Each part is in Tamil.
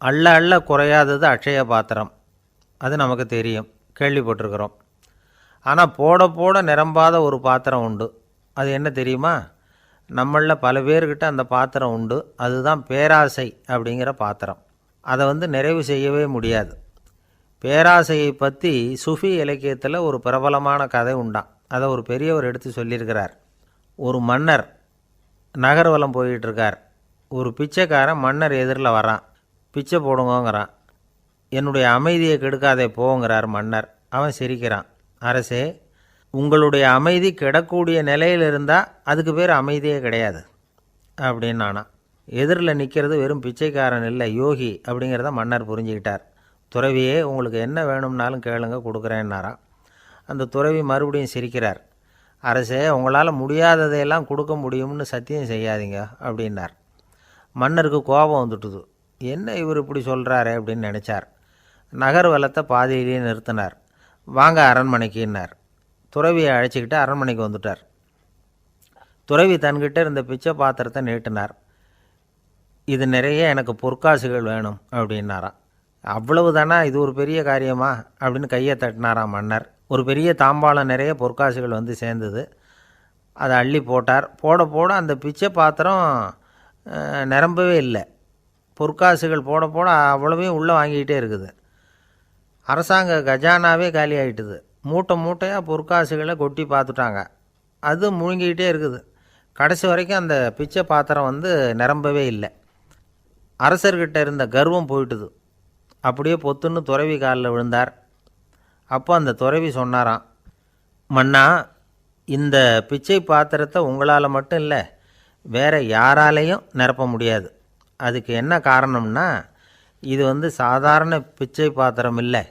அள்ள அள்ள குறையாதது அட்சய பாத்திரம். அது நமக்கு தெரியும், கேள்விப்பட்டிருக்கிறோம். ஆனால் போட போட நிரம்பாத ஒரு பாத்திரம் உண்டு. அது என்ன தெரியுமா? நம்மளில் பல பேர்கிட்ட அந்த பாத்திரம் உண்டு. அதுதான் பேராசை அப்படிங்கிற பாத்திரம். அதை நிறைவு செய்யவே முடியாது. பேராசையை பற்றி சுஃபி இலக்கியத்தில் ஒரு பிரபலமான கதை உண்டாம். அதை ஒரு பெரியவர் எடுத்து சொல்லியிருக்கிறார். ஒரு மன்னர் நகர்வலம் போயிட்டுருக்கார். ஒரு பிச்சைக்காரன் மன்னர் எதிரில் வரான். பிச்சை போடுங்கோங்கிறான். என்னுடைய அமைதியை கெடுக்காதே போங்கிறார் மன்னர். அவன் சிரிக்கிறான். அரசே, உங்களுடைய அமைதி கெடக்கூடிய நிலையில் இருந்தால் அதுக்கு பேர் அமைதியே கிடையாது அப்படின்னு நானா. எதிரில் நிற்கிறது வெறும் பிச்சைக்காரன் இல்லை, யோகி அப்படிங்கிறத மன்னர் புரிஞ்சுக்கிட்டார். துறவியே, உங்களுக்கு என்ன வேணும்னாலும் கேளுங்க, கொடுக்குறேன்னாராம். அந்த துறவி மறுபடியும் சிரிக்கிறார். அரசே, உங்களால் முடியாததையெல்லாம் கொடுக்க முடியும்னு சத்தியம் செய்யாதீங்க அப்படின்னார். மன்னருக்கு கோபம் வந்துட்டுது. என்ன இவர் இப்படி சொல்கிறாரு அப்படின்னு நினச்சார். நகர்வலத்தை பாதியிலேயே நிறுத்தினார். வாங்க அரண்மனைக்குன்னார். துறவியை அழைச்சிக்கிட்டு அரண்மனைக்கு வந்துட்டார். துறவி தன்கிட்ட இருந்த பிச்சை பாத்திரத்தை நீட்டினார். இது நிறைய எனக்கு பொற்காசுகள் வேணும் அப்படின்னாராம். அவ்வளவு தானா, இது ஒரு பெரிய காரியமா அப்படின்னு கையை தட்டினாராம் மன்னர். ஒரு பெரிய தாம்பாளம் நிறைய பொற்காசுகள் சேர்ந்தது. அதை அள்ளி போட்டார். போட போட அந்த பிச்சை பாத்திரம் நிரம்பவே இல்லை. பொற்காசுகள் போட போட அவ்வளவையும் உள்ளே வாங்கிக்கிட்டே இருக்குது. அரசாங்க கஜானாவே காலி ஆகிட்டுது. மூட்டை மூட்டையாக பொற்காசுகளை கொட்டி பார்த்துட்டாங்க. அது முழுங்கிக்கிட்டே இருக்குது. கடைசி வரைக்கும் அந்த பிச்சை பாத்திரம் நிரம்பவே இல்லை. அரசர்கிட்ட இருந்த கர்வம் போயிட்டுது. அப்படியே பொத்துன்னு துறவி காலில் விழுந்தார். அப்போ அந்த துறவி சொன்னாராம், மன்னா, இந்த பிச்சை பாத்திரத்தை உங்களால் மட்டும் இல்லை, வேறு யாராலையும் நிரப்ப முடியாது. அதுக்கு என்ன காரணம்னா, இது சாதாரண பிச்சை பாத்திரம் இல்லை,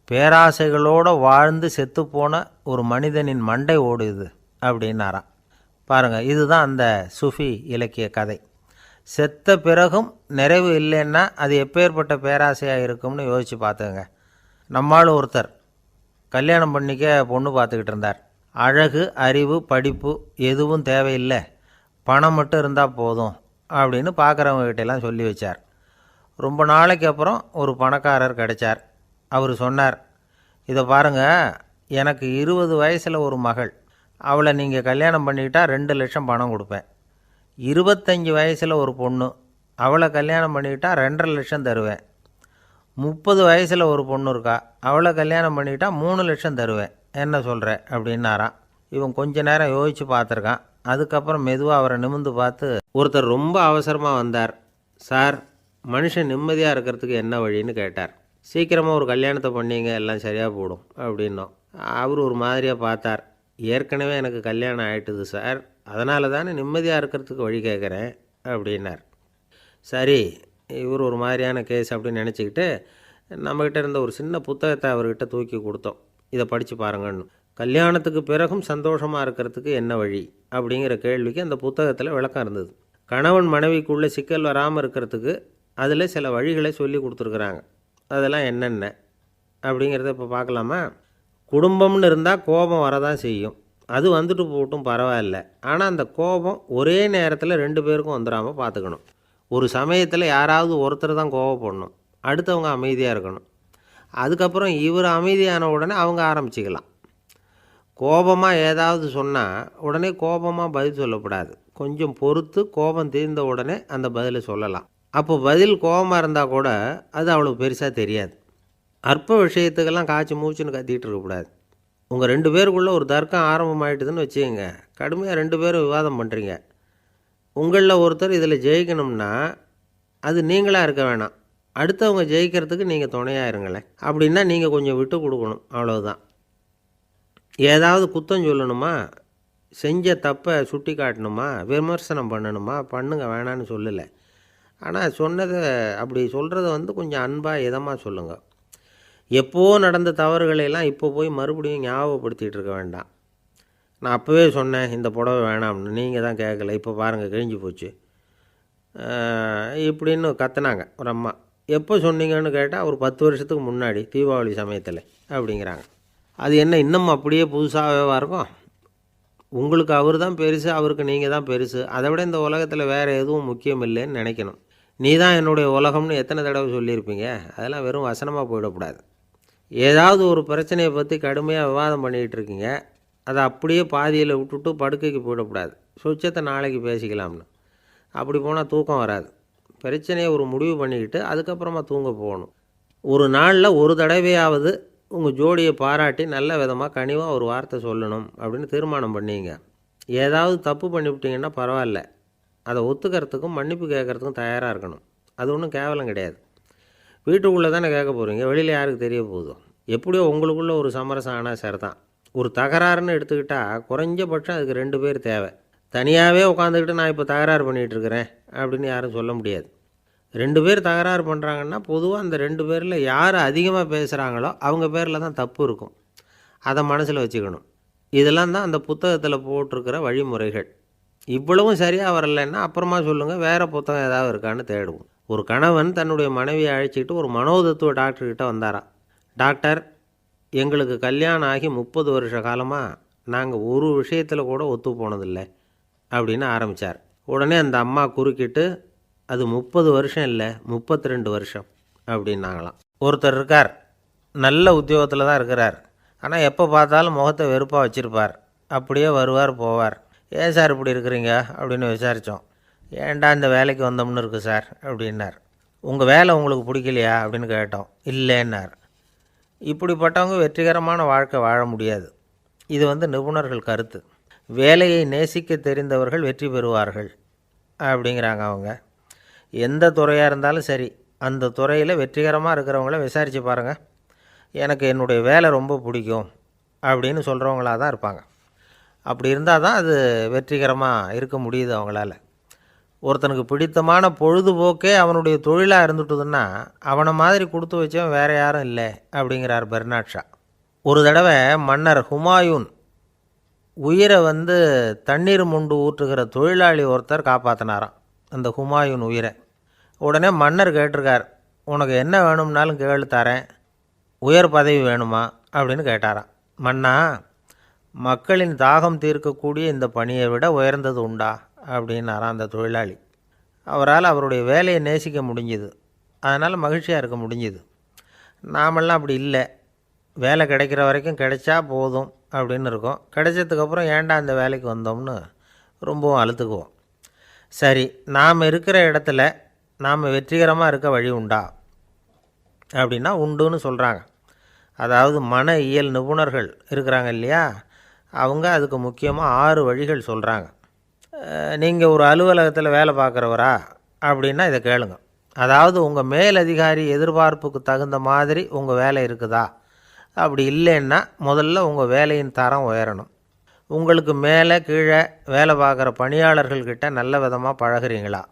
பேராசைகளோடு வாழ்ந்து செத்துப்போன ஒரு மனிதனின் மண்டை ஓடுது அப்படின்னாராம். பாருங்கள், இதுதான் அந்த சுஃபி இலக்கிய கதை. செத்த பிறகும் நிறைவு இல்லைன்னா அது எப்பேற்பட்ட பேராசையாக இருக்கும்னு யோசித்து பார்த்துங்க. நம்மால் ஒருத்தர் கல்யாணம் பண்ணிக்க பொண்ணு பார்த்துக்கிட்டு இருந்தார். அழகு, அறிவு, படிப்பு எதுவும் தேவையில்லை, பணம் மட்டும் இருந்தால் போதும் அப்படின்னு பார்க்குறவங்ககிட்டெல்லாம் சொல்லி வச்சார். ரொம்ப நாளைக்கு அப்புறம் ஒரு பணக்காரர் கிடைச்சார். அவர் சொன்னார், இதை பாருங்கள், எனக்கு 20 வயசில் ஒரு மகள், அவளை நீங்கள் கல்யாணம் பண்ணிக்கிட்டால் 2 லட்சம் பணம் கொடுப்பேன். 25 வயசில் ஒரு பொண்ணு, அவளை கல்யாணம் பண்ணிக்கிட்டால் 2.5 லட்சம் தருவேன். 30 வயசில் ஒரு பொண்ணு இருக்கா, அவளை கல்யாணம் பண்ணிக்கிட்டால் 3 லட்சம் தருவேன். என்ன சொல்கிற அப்படின்னாராம். இவன் கொஞ்ச நேரம் யோசித்து பார்த்துருக்கான். அதுக்கப்புறம் மெதுவாக அவரை நிமிர்ந்து பார்த்து, ஒருத்தர் ரொம்ப அவசரமாக வந்தார். சார், மனுஷன் நிம்மதியாக இருக்கிறதுக்கு என்ன வழின்னு கேட்டார். சீக்கிரமாக ஒரு கல்யாணத்தை பண்ணிங்க, எல்லாம் சரியாக போடும் அப்படின்னோம். அவர் ஒரு மாதிரியாக பார்த்தார். ஏற்கனவே எனக்கு கல்யாணம் ஆகிட்டுது சார், அதனால தானே நிம்மதியாக இருக்கிறதுக்கு வழி கேட்குறேன் அப்படின்னார். சரி, இவர் ஒரு மாதிரியான கேஸ் அப்படின்னு நினச்சிக்கிட்டு நம்மக்கிட்ட இருந்த ஒரு சின்ன புத்தகத்தை அவர்கிட்ட தூக்கி கொடுத்தோம். இதை படித்து பாருங்கன்னு. கல்யாணத்துக்கு பிறகும் சந்தோஷமாக இருக்கிறதுக்கு என்ன வழி அப்படிங்கிற கேள்விக்கு அந்த புத்தகத்தில் விளக்கம் இருந்தது. கணவன் மனைவிக்குள்ளே சிக்கல் வராமல் இருக்கிறதுக்கு அதில் சில வழிகளை சொல்லி கொடுத்துருக்குறாங்க. அதெல்லாம் என்னென்ன அப்படிங்கிறத இப்போ பார்க்கலாமா? குடும்பம்னு இருந்தால் கோபம் வரதான் செய்யும். அது வந்துட்டு போட்டும் பரவாயில்ல. ஆனால் அந்த கோபம் ஒரே நேரத்தில் 2 பேருக்கும் வந்துடாமல் பார்த்துக்கணும். ஒரு சமயத்தில் யாராவது ஒருத்தர் தான் கோபப்படணும், அடுத்தவங்க அமைதியாக இருக்கணும். அதுக்கப்புறம் இவர் அமைதியான உடனே அவங்க ஆரம்பிச்சிக்கலாம். கோபமாக ஏதாவது சொன்னால் உடனே கோபமாக பதில் சொல்லக்கூடாது. கொஞ்சம் பொறுத்து கோபம் தீர்ந்த உடனே அந்த பதிலை சொல்லலாம். அப்போ பதில் கோபமாக இருந்தால் கூட அது அவ்வளோ பெருசாக தெரியாது. அற்ப விஷயத்துக்கெல்லாம் காய்ச்சி மூச்சுன்னு கத்திகிட்டு இருக்கக்கூடாது. உங்கள் 2 பேருக்குள்ளே ஒரு தர்க்கம் ஆரம்பமாயிட்டுதுன்னு வச்சுக்கோங்க. கடுமையாக 2 பேரும் விவாதம் பண்ணுறீங்க. உங்களில் ஒருத்தர் இதில் ஜெயிக்கணும்னா அது நீங்களாக இருக்க வேணாம், அடுத்தவங்க ஜெயிக்கிறதுக்கு நீங்கள் துணையாக இருங்களேன். அப்படின்னா நீங்கள் கொஞ்சம் விட்டு கொடுக்கணும், அவ்வளவுதான். ஏதாவது குத்தம் சொல்லணுமா, செஞ்ச தப்பை சுட்டி காட்டணுமா, விமர்சனம் பண்ணணுமா, பண்ணுங்க, வேணான்னு சொல்லலை. ஆனால் சொன்னதை அப்படி சொல்கிறத கொஞ்சம் அன்பாக இதமாக சொல்லுங்கள். எப்போ நடந்த தவறுகளையெல்லாம் இப்போ போய் மறுபடியும் ஞாபகப்படுத்திகிட்டு இருக்க வேண்டாம். நான் அப்போவே சொன்னேன் இந்த புடவை வேணாம்னு, நீங்கள் தான் கேட்கல, இப்போ பாருங்கள் கிழிஞ்சு போச்சு இப்படின்னு கத்துனாங்க ஒரு அம்மா. எப்போ சொன்னீங்கன்னு கேட்டால் ஒரு 10 வருஷத்துக்கு முன்னாடி தீபாவளி சமயத்தில் அப்படிங்கிறாங்க. அது என்ன இன்னும் அப்படியே புதுசாகவே இருக்கும்? உங்களுக்கு அவர் தான் பெருசு, அவருக்கு நீங்கள் தான் பெருசு. அதை விட இந்த உலகத்தில் வேறு எதுவும் முக்கியம் இல்லைன்னு நினைக்கணும். நீ தான் என்னுடைய உலகம்னு எத்தனை தடவை சொல்லியிருப்பீங்க. அதெல்லாம் வெறும் வசனமாக போயிடக்கூடாது. ஏதாவது ஒரு பிரச்சனையை பற்றி கடுமையாக விவாதம் பண்ணிக்கிட்டு இருக்கீங்க, அதை அப்படியே பாதியில் விட்டுட்டு படுக்கைக்கு போயிடக்கூடாது. சுச்சத்தை நாளைக்கு பேசிக்கலாம்னு. அப்படி போனால் தூக்கம் வராது. பிரச்சனையை ஒரு முடிவு பண்ணிக்கிட்டு அதுக்கப்புறமா தூங்க போகணும். ஒரு நாளில் ஒரு தடவையாவது உங்கள் ஜோடியை பாராட்டி நல்ல விதமாக கனிவாக ஒரு வார்த்தை சொல்லணும் அப்படின்னு தீர்மானம் பண்ணிங்க. ஏதாவது தப்பு பண்ணிவிட்டீங்கன்னா பரவாயில்ல, அதை ஒத்துக்கிறதுக்கும் மன்னிப்பு கேட்குறதுக்கும் தயாராக இருக்கணும். அது ஒன்றும் கேவலம் கிடையாது. வீட்டுக்குள்ளே தானே கேட்க போகிறீங்க, வெளியில் யாருக்கு தெரிய போகுதோ. எப்படியோ உங்களுக்குள்ளே ஒரு சமரசம் ஆனால் சரி தான். ஒரு தகராறுன்னு எடுத்துக்கிட்டால் குறைஞ்சபட்சம் அதுக்கு 2 பேர் தேவை. தனியாகவே உட்காந்துக்கிட்டு நான் இப்போ தகராறு பண்ணிகிட்ருக்கிறேன் அப்படின்னு யாரும் சொல்ல முடியாது. 2 பேர் தகராறு பண்ணுறாங்கன்னா பொதுவாக அந்த 2 பேரில் யார் அதிகமாக பேசுகிறாங்களோ அவங்க பேரில் தான் தப்பு இருக்கும். அதை மனசில் வச்சுக்கணும். இதெல்லாம் தான் அந்த புத்தகத்தில் போட்டிருக்கிற வழிமுறைகள். இவ்வளவும் சரியாக வரலைன்னா அப்புறமா சொல்லுங்கள், வேறு புத்தகம் ஏதாவது இருக்கான்னு தேடுவோம். ஒரு கணவன் தன்னுடைய மனைவியை அழைச்சிக்கிட்டு ஒரு மனோதத்துவ டாக்டர்கிட்ட வந்தாராம். டாக்டர், எங்களுக்கு கல்யாணம் ஆகி 30 வருஷ காலமாக நாங்கள் ஒரு விஷயத்தில் கூட ஒத்து போனதில்லை அப்படின்னு ஆரம்பித்தார். உடனே அந்த அம்மா குறுக்கிட்டு, அது 30 வருஷம் இல்லை 32 வருஷம் அப்படின்னாங்களாம். ஒருத்தர் இருக்கார், நல்ல உத்தியோகத்தில் தான் இருக்கிறார். ஆனால் எப்போ பார்த்தாலும் முகத்தை வெறுப்பாக வச்சுருப்பார். அப்படியே வருவார் போவார். ஏன் சார் இப்படி இருக்கிறீங்க அப்படின்னு விசாரித்தோம். ஏன்டா இந்த வேலைக்கு வந்தோம்னு இருக்குது சார் அப்படின்னார். உங்கள் வேலை உங்களுக்கு பிடிக்கலையா அப்படின்னு கேட்டோம். இல்லைன்னார். இப்படிப்பட்டவங்க வெற்றிகரமான வாழ்க்கை வாழ முடியாது. இது நிபுணர்கள் கருத்து. வேலையை நேசிக்க தெரிந்தவர்கள் வெற்றி பெறுவார்கள் அப்படிங்கிறாங்க அவங்க. எந்த துறையாக இருந்தாலும் சரி, அந்த துறையில் வெற்றிகரமாக இருக்கிறவங்கள விசாரித்து பாருங்கள். எனக்கு என்னுடைய வேலை ரொம்ப பிடிக்கும் அப்படின்னு சொல்கிறவங்களாக தான் இருப்பாங்க. அப்படி இருந்தால் தான் அது வெற்றிகரமாக இருக்க முடியுது அவங்களால. ஒருத்தனுக்கு பிடித்தமான பொழுதுபோக்கே அவனுடைய தொழிலாக இருந்துட்டுதுன்னா அவனை மாதிரி கொடுத்து வச்சவன் வேறு யாரும் இல்லை அப்படிங்கிறார் பெர்னாட் ஷா. ஒரு தடவை மன்னர் ஹுமாயூன் உயிரை தண்ணீர் முண்டு ஊற்றுகிற தொழிலாளி ஒருத்தர் காப்பாற்றினாராம் அந்த ஹுமாயூன் உயிரை. உடனே மன்னர் கேட்டிருக்கார், உனக்கு என்ன வேணும்னாலும் கேளு தரேன், உயர் பதவி வேணுமா அப்படின்னு கேட்டாராம். மன்னா, மக்களின் தாகம் தீர்க்கக்கூடிய இந்த பணியை விட உயர்ந்தது உண்டா அப்படின்னாராம் அந்த தொழிலாளி. அவரால் அவருடைய வேலையை நேசிக்க முடிஞ்சுது, அதனால் மகிழ்ச்சியாக இருக்க முடிஞ்சுது. நாமெல்லாம் அப்படி இல்லை. வேலை கிடைக்கிற வரைக்கும் கிடைச்சா போதும் அப்படின்னு இருக்கோம். கிடைச்சதுக்கப்புறம் ஏன்டா அந்த வேலைக்கு வந்தோம்னு ரொம்பவும் அழுத்துக்குவோம். சரி, நாம் இருக்கிற இடத்துல நாம் வெற்றிகரமாக இருக்க வழி உண்டா அப்படின்னா உண்டுன்னு சொல்கிறாங்க. அதாவது மன இயல் நிபுணர்கள் இருக்கிறாங்க இல்லையா, அவங்க அதுக்கு முக்கியமாக 6 வழிகள் சொல்கிறாங்க. நீங்கள் ஒரு அலுவலகத்தில் வேலை பார்க்குறவரா அப்படின்னா இதை கேளுங்க. அதாவது உங்கள் மேலதிகாரி எதிர்பார்ப்புக்கு தகுந்த மாதிரி உங்கள் வேலை இருக்குதா? அப்படி இல்லைன்னா முதல்ல உங்கள் வேலையின் தரம் உயரணும். உங்களுக்கு மேலே கீழே வேலை பார்க்குற பணியாளர்கள்கிட்ட நல்ல விதமாக பழகிறீங்களா?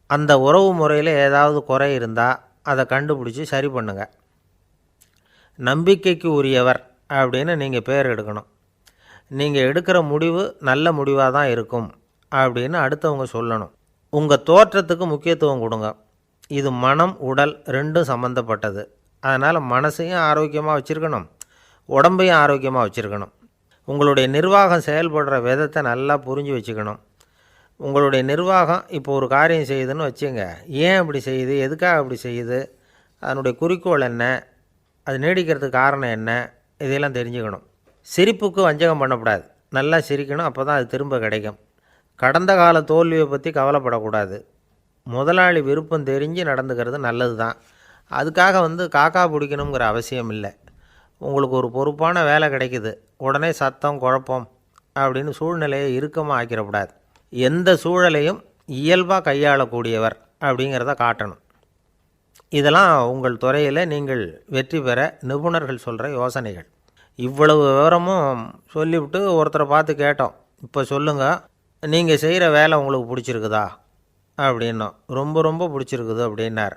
அந்த உறவு முறையில் ஏதாவது குறை இருந்தால் அதை கண்டுபிடிச்சி சரி பண்ணுங்கள். நம்பிக்கைக்கு உரியவர் அப்படின்னு நீங்கள் பேர் எடுக்கணும். நீங்கள் எடுக்கிற முடிவு நல்ல முடிவாக தான் இருக்கும் அப்படின்னு அடுத்தவங்க சொல்லணும். உங்கள் தோற்றத்துக்கு முக்கியத்துவம் கொடுங்க. இது மனம் உடல் 2ம் சம்மந்தப்பட்டது. அதனால் மனசையும் ஆரோக்கியமாக வச்சுருக்கணும், உடம்பையும் ஆரோக்கியமாக வச்சுருக்கணும். உங்களுடைய நிர்வாகம் செயல்படுற விதத்தை நல்லா புரிஞ்சு வச்சுக்கணும். உங்களுடைய நிர்வாகம் இப்போ ஒரு காரியம் செய்யுதுன்னு வச்சுங்க, ஏன் அப்படி செய்யுது, எதுக்காக அப்படி செய்யுது, அதனுடைய குறிக்கோள் என்ன, அது நீடிக்கிறதுக்கு காரணம் என்ன, இதையெல்லாம் தெரிஞ்சுக்கணும். சிரிப்புக்கு வஞ்சகம் பண்ணக்கூடாது. நல்லா சிரிக்கணும், அப்போ தான் அது திரும்ப கிடைக்கும். கடந்த கால தோல்வியை பற்றி கவலைப்படக்கூடாது. முதலாளி விருப்பம் தெரிஞ்சு நடந்துக்கிறது நல்லது தான். அதுக்காக காக்கா பிடிக்கணுங்கிற அவசியம் இல்லை. உங்களுக்கு ஒரு பொறுப்பான வேலை கிடைக்குது, உடனே சத்தம் குழப்பம் அப்படின்னு சூழ்நிலையை இறுக்கமாக ஆக்கிடக்கூடாது. எந்த சூழலையும் இயல்பாக கையாளக்கூடியவர் அப்படிங்கிறத காட்டணும். இதெல்லாம் உங்கள் துறையில் நீங்கள் வெற்றி பெற நிபுணர்கள் சொல்கிற யோசனைகள். இவ்வளவு விவரமும் சொல்லிவிட்டு ஒருத்தரை பார்த்து கேட்டோம், இப்போ சொல்லுங்கள், நீங்கள் செய்கிற வேலை உங்களுக்கு பிடிச்சிருக்குதா அப்படின்னோம். ரொம்ப ரொம்ப பிடிச்சிருக்குது அப்படின்னார்.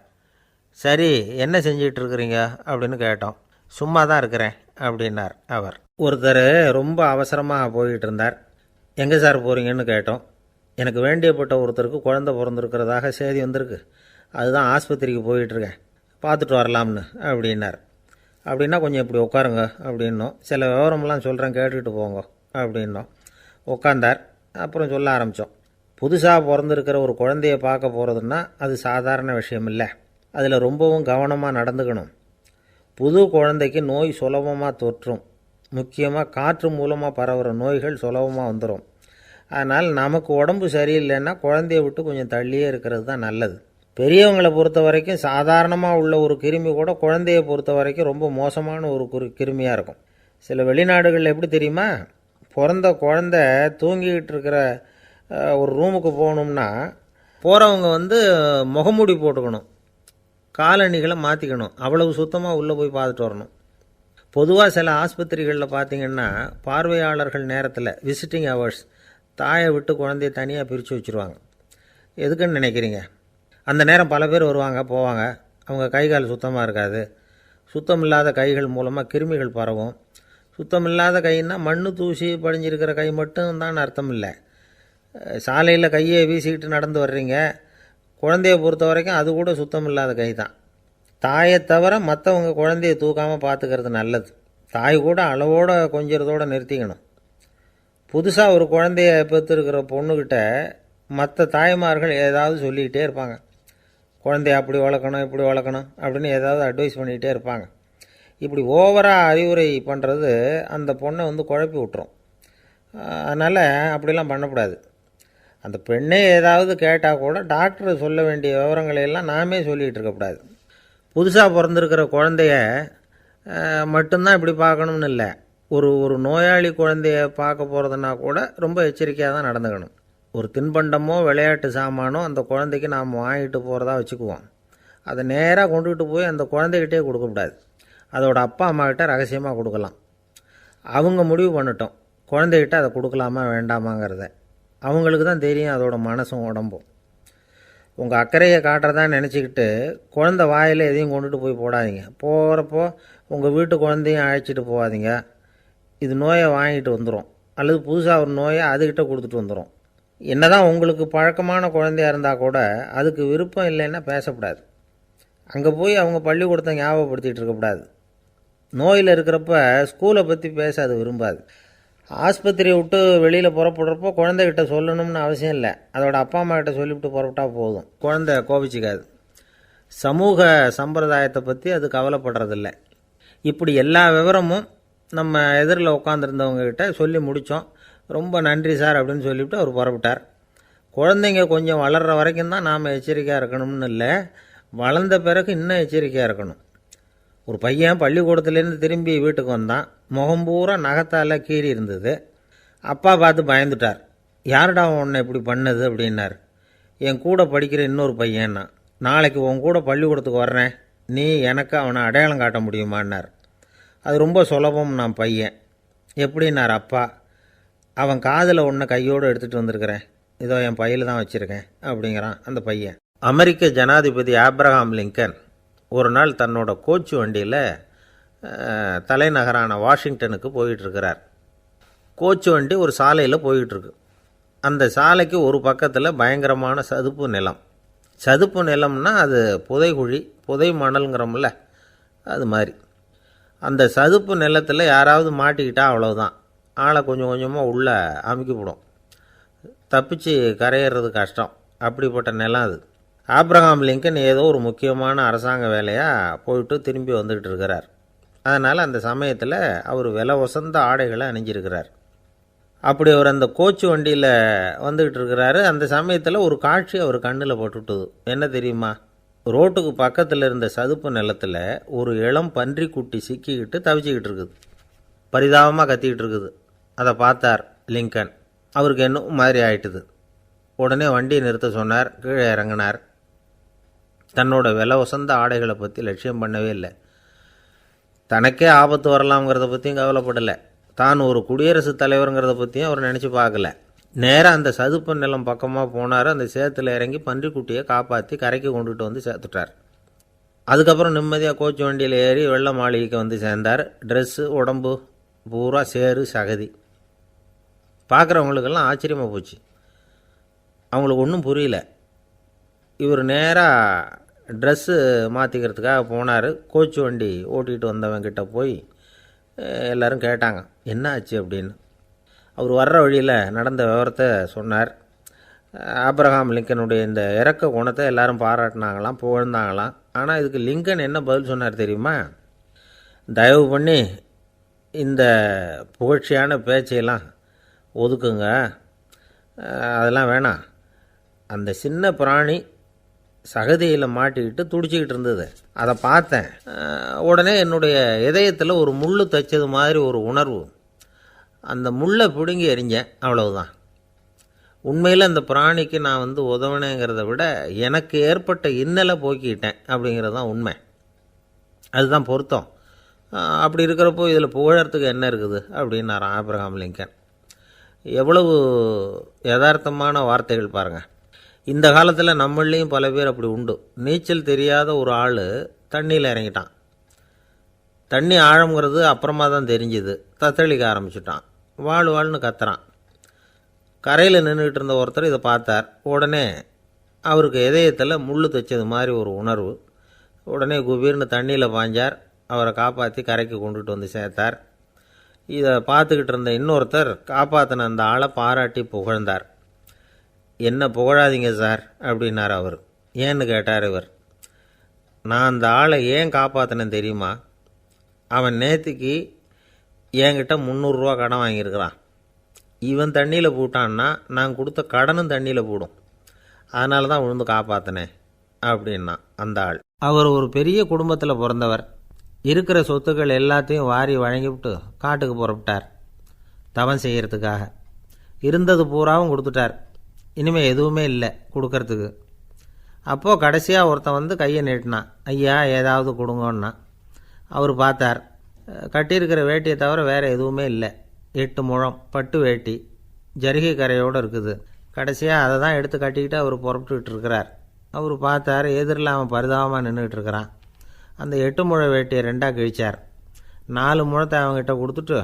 சரி, என்ன செஞ்சிகிட்ருக்குறீங்க அப்படின்னு கேட்டோம். சும்மா தான் இருக்கிறேன் அப்படின்னார் அவர். ஒருத்தர் ரொம்ப அவசரமாக போய்கிட்டு இருந்தார். எங்கே சார் போகிறீங்கன்னு கேட்டோம். எனக்கு வேண்டியப்பட்ட ஒருத்தருக்கு குழந்தை பிறந்திருக்கிறதாக செய்தி வந்திருக்கு, அதுதான் ஆஸ்பத்திரிக்கு போயிட்டுருக்கேன், பார்த்துட்டு வரலாம்னு அப்படின்னார். அப்படின்னா கொஞ்சம் இப்படி உட்காருங்க அப்படின்னோம். சில விவரமெல்லாம் சொல்கிறேன் கேட்டுக்கிட்டு போங்க அப்படின்னோம். உட்காந்தார். அப்புறம் சொல்ல ஆரம்பித்தோம். புதுசாக பிறந்திருக்கிற ஒரு குழந்தைய பார்க்க போகிறதுன்னா அது சாதாரண விஷயம் இல்லை. அதில் ரொம்பவும் கவனமாக நடந்துக்கணும். புது குழந்தைக்கு நோய் சுலபமாக தொற்றும். முக்கியமாக காற்று மூலமாக பரவுகிற நோய்கள் சுலபமாக வந்துடும். அதனால் நமக்கு உடம்பு சரியில்லைன்னா குழந்தைய விட்டு கொஞ்சம் தள்ளியே இருக்கிறது தான் நல்லது. பெரியவங்களை பொறுத்த வரைக்கும் சாதாரணமாக உள்ள ஒரு கிருமி கூட குழந்தையை பொறுத்த வரைக்கும் ரொம்ப மோசமான ஒரு கிருமியாக இருக்கும். சில வெளிநாடுகளில் எப்படி தெரியுமா, பிறந்த குழந்தை தூங்கிக்கிட்டு இருக்கிற ஒரு ரூமுக்கு போகணும்னா போகிறவங்க முகமூடி போட்டுக்கணும், காலணிகளை மாற்றிக்கணும், அவ்வளவு சுத்தமாக உள்ளே போய் பார்த்துட்டு வரணும். பொதுவாக சில ஆஸ்பத்திரிகளில் பார்த்திங்கன்னா பார்வையாளர்கள் நேரத்தில் விசிட்டிங் ஹவர்ஸ் தாயை விட்டு குழந்தைய தனியாக பிரித்து வச்சுருவாங்க. எதுக்குன்னு நினைக்கிறீங்க? அந்த நேரம் பல பேர் வருவாங்க போவாங்க. அவங்க கை கால் சுத்தமாக இருக்காது. சுத்தம் இல்லாத கைகள் மூலமாக கிருமிகள் பரவும். சுத்தம் இல்லாத கைன்னா மண் தூசி படிஞ்சிருக்கிற கை மட்டும் தான் அர்த்தம் இல்லை. சாலையில் கையை வீசிக்கிட்டு நடந்து வர்றீங்க, குழந்தைய பொறுத்த வரைக்கும் அது கூட சுத்தம் இல்லாத கை தான். தாயை தவிர மற்றவங்க குழந்தைய தூக்காமல் பார்த்துக்கிறது நல்லது. தாய் கூட அளவோடு கொஞ்சிறதோடு நிறுத்திக்கணும். புதுசாக ஒரு குழந்தைய பெற்றுருக்கிற பொண்ணுக்கிட்ட மற்ற தாய்மார்கள் ஏதாவது சொல்லிக்கிட்டே இருப்பாங்க. குழந்தைய அப்படி வளர்க்கணும் இப்படி வளர்க்கணும் அப்படின்னு ஏதாவது அட்வைஸ் பண்ணிக்கிட்டே இருப்பாங்க. இப்படி ஓவராக அறிவுரை பண்ணுறது அந்த பொண்ணை குழப்பி விட்டுரும். அதனால் அப்படிலாம் பண்ணக்கூடாது. அந்த பெண்ணே ஏதாவது கேட்டால் கூட டாக்டர் சொல்ல வேண்டிய விவரங்களையெல்லாம் நாமே சொல்லிகிட்டு இருக்கக்கூடாது. புதுசாக பிறந்திருக்கிற குழந்தைய மட்டும்தான் இப்படி பார்க்கணும்னு இல்லை. ஒரு நோயாளி குழந்தைய பார்க்க போகிறதுனா கூட ரொம்ப எச்சரிக்கையாக தான் நடந்துக்கணும். ஒரு தின்பண்டமோ விளையாட்டு சாமானோ அந்த குழந்தைக்கு நாம் வாங்கிட்டு போகிறதா வச்சுக்குவோம். அதை நேராக கொண்டுகிட்டு போய் அந்த குழந்தைகிட்டே கொடுக்கக்கூடாது. அதோட அப்பா அம்மாக்கிட்ட ரகசியமாக கொடுக்கலாம். அவங்க முடிவு பண்ணட்டும் குழந்தைகிட்ட அதை கொடுக்கலாமா வேண்டாமாங்கிறத. அவங்களுக்கு தான் தெரியும் அதோட மனசும் உடம்பும். உங்கள் அக்கறையை காட்டுறதா நினச்சிக்கிட்டு குழந்தை வாயில் எதையும் கொண்டுட்டு போய் போடாதீங்க. போகிறப்போ உங்கள் வீட்டு குழந்தையும் அழைச்சிட்டு போகாதீங்க. இது நோயை வாங்கிட்டு வந்துடும், அல்லது புதுசாக ஒரு நோயை அதுக்கிட்ட கொடுத்துட்டு வந்துடும். என்னதான் உங்களுக்கு பழக்கமான குழந்தையாக இருந்தால் கூட அதுக்கு விருப்பம் இல்லைன்னா பேசக்கூடாது. அங்கே போய் அவங்க பள்ளிக்கூடத்தை ஞாபகப்படுத்திகிட்டு இருக்கக்கூடாது. நோயில் இருக்கிறப்ப ஸ்கூலை பற்றி பேச அது விரும்பாது. ஆஸ்பத்திரியை விட்டு வெளியில் புறப்படுறப்போ குழந்தைகிட்ட சொல்லணும்னு அவசியம் இல்லை. அதோட அப்பா அம்மா கிட்ட சொல்லிவிட்டு புறப்பட்டா போதும். குழந்தை கோபிச்சிக்காது. சமூக சம்பிரதாயத்தை பற்றி அது கவலைப்படுறதில்ல. இப்படி எல்லா விவரமும் நம்ம எதிரில் உட்காந்துருந்தவங்ககிட்ட சொல்லி முடித்தோம். ரொம்ப நன்றி சார் அப்படின்னு சொல்லிவிட்டு அவர் புறப்பட்டார். குழந்தைங்க கொஞ்சம் வளர்கிற வரைக்கும் தான் நாம் எச்சரிக்கையாக இருக்கணும்னு இல்லை, வளர்ந்த பிறகு இன்னும் எச்சரிக்கையாக இருக்கணும். ஒரு பையன் பள்ளிக்கூடத்துலேருந்து திரும்பி வீட்டுக்கு வந்தான். முகம் பூரா நகத்தால் கீறி இருந்தது. அப்பா பார்த்து பயந்துட்டார். யாருடா உன்னை இப்படி பண்ணது அப்படின்னார். என் கூட படிக்கிற இன்னொரு பையன்னா. நாளைக்கு உன் கூட பள்ளிக்கூடத்துக்கு வர்றேன், நீ எனக்கு அவனை அடையாளம் காட்ட முடியுமான்னார். அது ரொம்ப சுலபம் நான் பையன். எப்படின்னார் அப்பா. அவன் காதில் ஒன்றை கையோடு எடுத்துகிட்டு வந்திருக்கிறேன், இதோ என் பையில் தான் வச்சுருக்கேன் அப்படிங்கிறான் அந்த பையன். அமெரிக்க ஜனாதிபதி ஆப்ரஹாம் லிங்கன் ஒரு நாள் தன்னோட கோச்சு வண்டியில் தலைநகரான வாஷிங்டனுக்கு போயிட்டுருக்கிறார். கோச்சு வண்டி ஒரு சாலையில் போயிட்டுருக்கு. அந்த சாலைக்கு ஒரு பக்கத்தில் பயங்கரமான சதுப்பு நிலம். சதுப்பு நிலம்னா அது புதைகுழி, புதை மணல்ங்கிறோம்ல, அது மாதிரி. அந்த சதுப்பு நிலத்தில் யாராவது மாட்டிக்கிட்டா அவ்வளவுதான், ஆளை கொஞ்சம் கொஞ்சமாக உள்ளே அமுக்கிவிடும். தப்பிச்சு கரையிறது கஷ்டம். அப்படிப்பட்ட நிலம் அது. ஆப்ரஹாம் லிங்கன் ஏதோ ஒரு முக்கியமான அரசாங்க வேலையாக போயிட்டு திரும்பி வந்துக்கிட்டு இருக்கிறார். அதனால் அந்த சமயத்தில் அவர் விலை உசந்த ஆடைகளை அணிஞ்சிருக்கிறார். அப்படி அவர் அந்த கோச்சு வண்டியில் வந்துக்கிட்டு இருக்கிறாரு. அந்த சமயத்தில் ஒரு காட்சி அவர் கண்ணில் பட்டுவிட்டது. என்ன தெரியுமா? ரோட்டுக்கு பக்கத்தில் இருந்த சதுப்பு நிலத்தில் ஒரு இளம் பன்றிக்குட்டி சிக்கிக்கிட்டு தவிச்சிக்கிட்டு இருக்குது. பரிதாபமாக கத்திக்கிட்டு இருக்குது. அதை பார்த்தார் லிங்கன். அவருக்கு என்ன மாதிரி ஆயிட்டுது. உடனே வண்டியை நிறுத்த சொன்னார். கீழே இறங்கினார். தன்னோட விலை உசந்த ஆடைகளை பற்றி லட்சியம் பண்ணவே இல்லை. தனக்கே ஆபத்து வரலாம்ங்கிறத பற்றியும் கவலைப்படலை. தான் ஒரு குடியரசுத் தலைவருங்கிறத பற்றியும் அவர் நினச்சி பார்க்கல. நேராக அந்த சதுப்பு நிலம் பக்கமாக போனார். அந்த சேத்துல இறங்கி பன்றிக்குட்டியை காப்பாற்றி கரைக்கு கொண்டுட்டு வந்து சேர்த்துட்டார். அதுக்கப்புறம் நிம்மதியாக கோச்சு வண்டியில் ஏறி வெள்ளை மாளிகைக்கு வந்து சேர்ந்தார். ட்ரெஸ்ஸு உடம்பு பூரா சேறு சகதி. பார்க்குறவங்களுக்கெல்லாம் ஆச்சரியமாக போச்சு. அவங்களுக்கு ஒன்றும் புரியல. இவர் நேராக ட்ரெஸ்ஸு மாற்றிக்கிறதுக்காக போனார். கோச்சு வண்டி ஓட்டிகிட்டு வந்தவங்கிட்ட போய் எல்லோரும் கேட்டாங்க என்ன ஆச்சு அப்படின்னு. அவர் வர்ற வழியில் நடந்த விவரத்தை சொன்னார். ஆபிரகாம் லிங்கனுடைய இந்த இறக்க குணத்தை எல்லாரும் பாராட்டினாங்களாம், புகழ்ந்தாங்களாம். ஆனால் இதுக்கு லிங்கன் என்ன பதில் சொன்னார் தெரியுமா? தயவு பண்ணி இந்த புகழ்ச்சியான பேச்சையெல்லாம் ஒதுக்குங்க, அதெல்லாம் வேணாம். அந்த சின்ன பிராணி சகதியில் மாட்டிக்கிட்டு துடிச்சிக்கிட்டு இருந்தது, அதை பார்த்தேன். உடனே என்னுடைய இதயத்தில் ஒரு முள் தைச்சது மாதிரி ஒரு உணர்வு. அந்த முள்ளை பிடுங்கி எறிஞ்சேன், அவ்வளவுதான். உண்மையில் அந்த பிராணிக்கு நான் உதவினேங்கிறத விட எனக்கு ஏற்பட்ட இன்னலை போக்கிட்டேன் அப்படிங்கிறது தான் உண்மை. அதுதான் பொருத்தம். அப்படி இருக்கிறப்போ இதில் புகழறதுக்கு என்ன இருக்குது அப்படின்னார் ஆபிரகாம் லிங்கன். எவ்வளவு யதார்த்தமான வார்த்தைகள் பாருங்கள். இந்த காலத்தில் நம்மளையும் பல பேர் அப்படி உண்டு. நீச்சல் தெரியாத ஒரு ஆள் தண்ணியில் இறங்கிட்டான். தண்ணி ஆழங்கிறது அப்புறமா தான் தெரிஞ்சுது. தத்தளிக்க ஆரம்பிச்சுட்டான், வாழ்னு கத்துறான். கரையில் நின்றுக்கிட்டு இருந்த ஒருத்தர் இதை பார்த்தார். உடனே அவருக்கு இதயத்தில் முள் தைச்சது மாதிரி ஒரு உணர்வு. உடனே குபீர்னு தண்ணியில் பாய்ஞ்சார். அவரை காப்பாற்றி கரைக்கு கொண்டுட்டு வந்து சேர்த்தார். இதை பார்த்துக்கிட்டு இருந்த இன்னொருத்தர் காப்பாற்றின அந்த ஆளை பாராட்டி புகழ்ந்தார். என்ன புகழாதீங்க சார் அப்படின்னார் அவர். ஏன்னு கேட்டார் இவர். நான் அந்த ஆளை ஏன் காப்பாற்றினேன் தெரியுமா? அவன் நேற்றுக்கு என்கிட்ட 300 ரூபா கடன் வாங்கியிருக்கிறான். இவன் தண்ணியில் போட்டான்னா நான் கொடுத்த கடனும் தண்ணியில் போடும். அதனால தான் விழுந்து காப்பாற்றினேன் அப்படின்னா அந்த ஆள். அவர் ஒரு பெரிய குடும்பத்தில் பிறந்தவர். இருக்கிற சொத்துக்கள் எல்லாத்தையும் வாரி வழங்கிவிட்டு காட்டுக்கு புறப்பட்டார் தவம் செய்கிறதுக்காக. இருந்தது பூராவும் கொடுத்துட்டார். இனிமேல் எதுவுமே இல்லை கொடுக்கறதுக்கு. அப்போது கடைசியாக ஒருத்தன் கையை நீட்டினான். ஐயா ஏதாவது கொடுங்கன்னா. அவர் பார்த்தார். கட்டியிருக்கிற வேட்டியை தவிர வேறு எதுவுமே இல்லை. 8 முழம் பட்டு வேட்டி, ஜரிகை கரையோடு இருக்குது. கடைசியாக அதை தான் எடுத்து கட்டிக்கிட்டு அவர் புறப்பட்டுக்கிட்டு இருக்கிறார். அவர் பார்த்தார், எதிரில் அவன் பரிதாபமாக நின்றுக்கிட்டு இருக்கிறான். அந்த 8 முழ வேட்டியை 2ஆக கிழிச்சார். 4 முழத்தை அவங்ககிட்ட கொடுத்துட்டு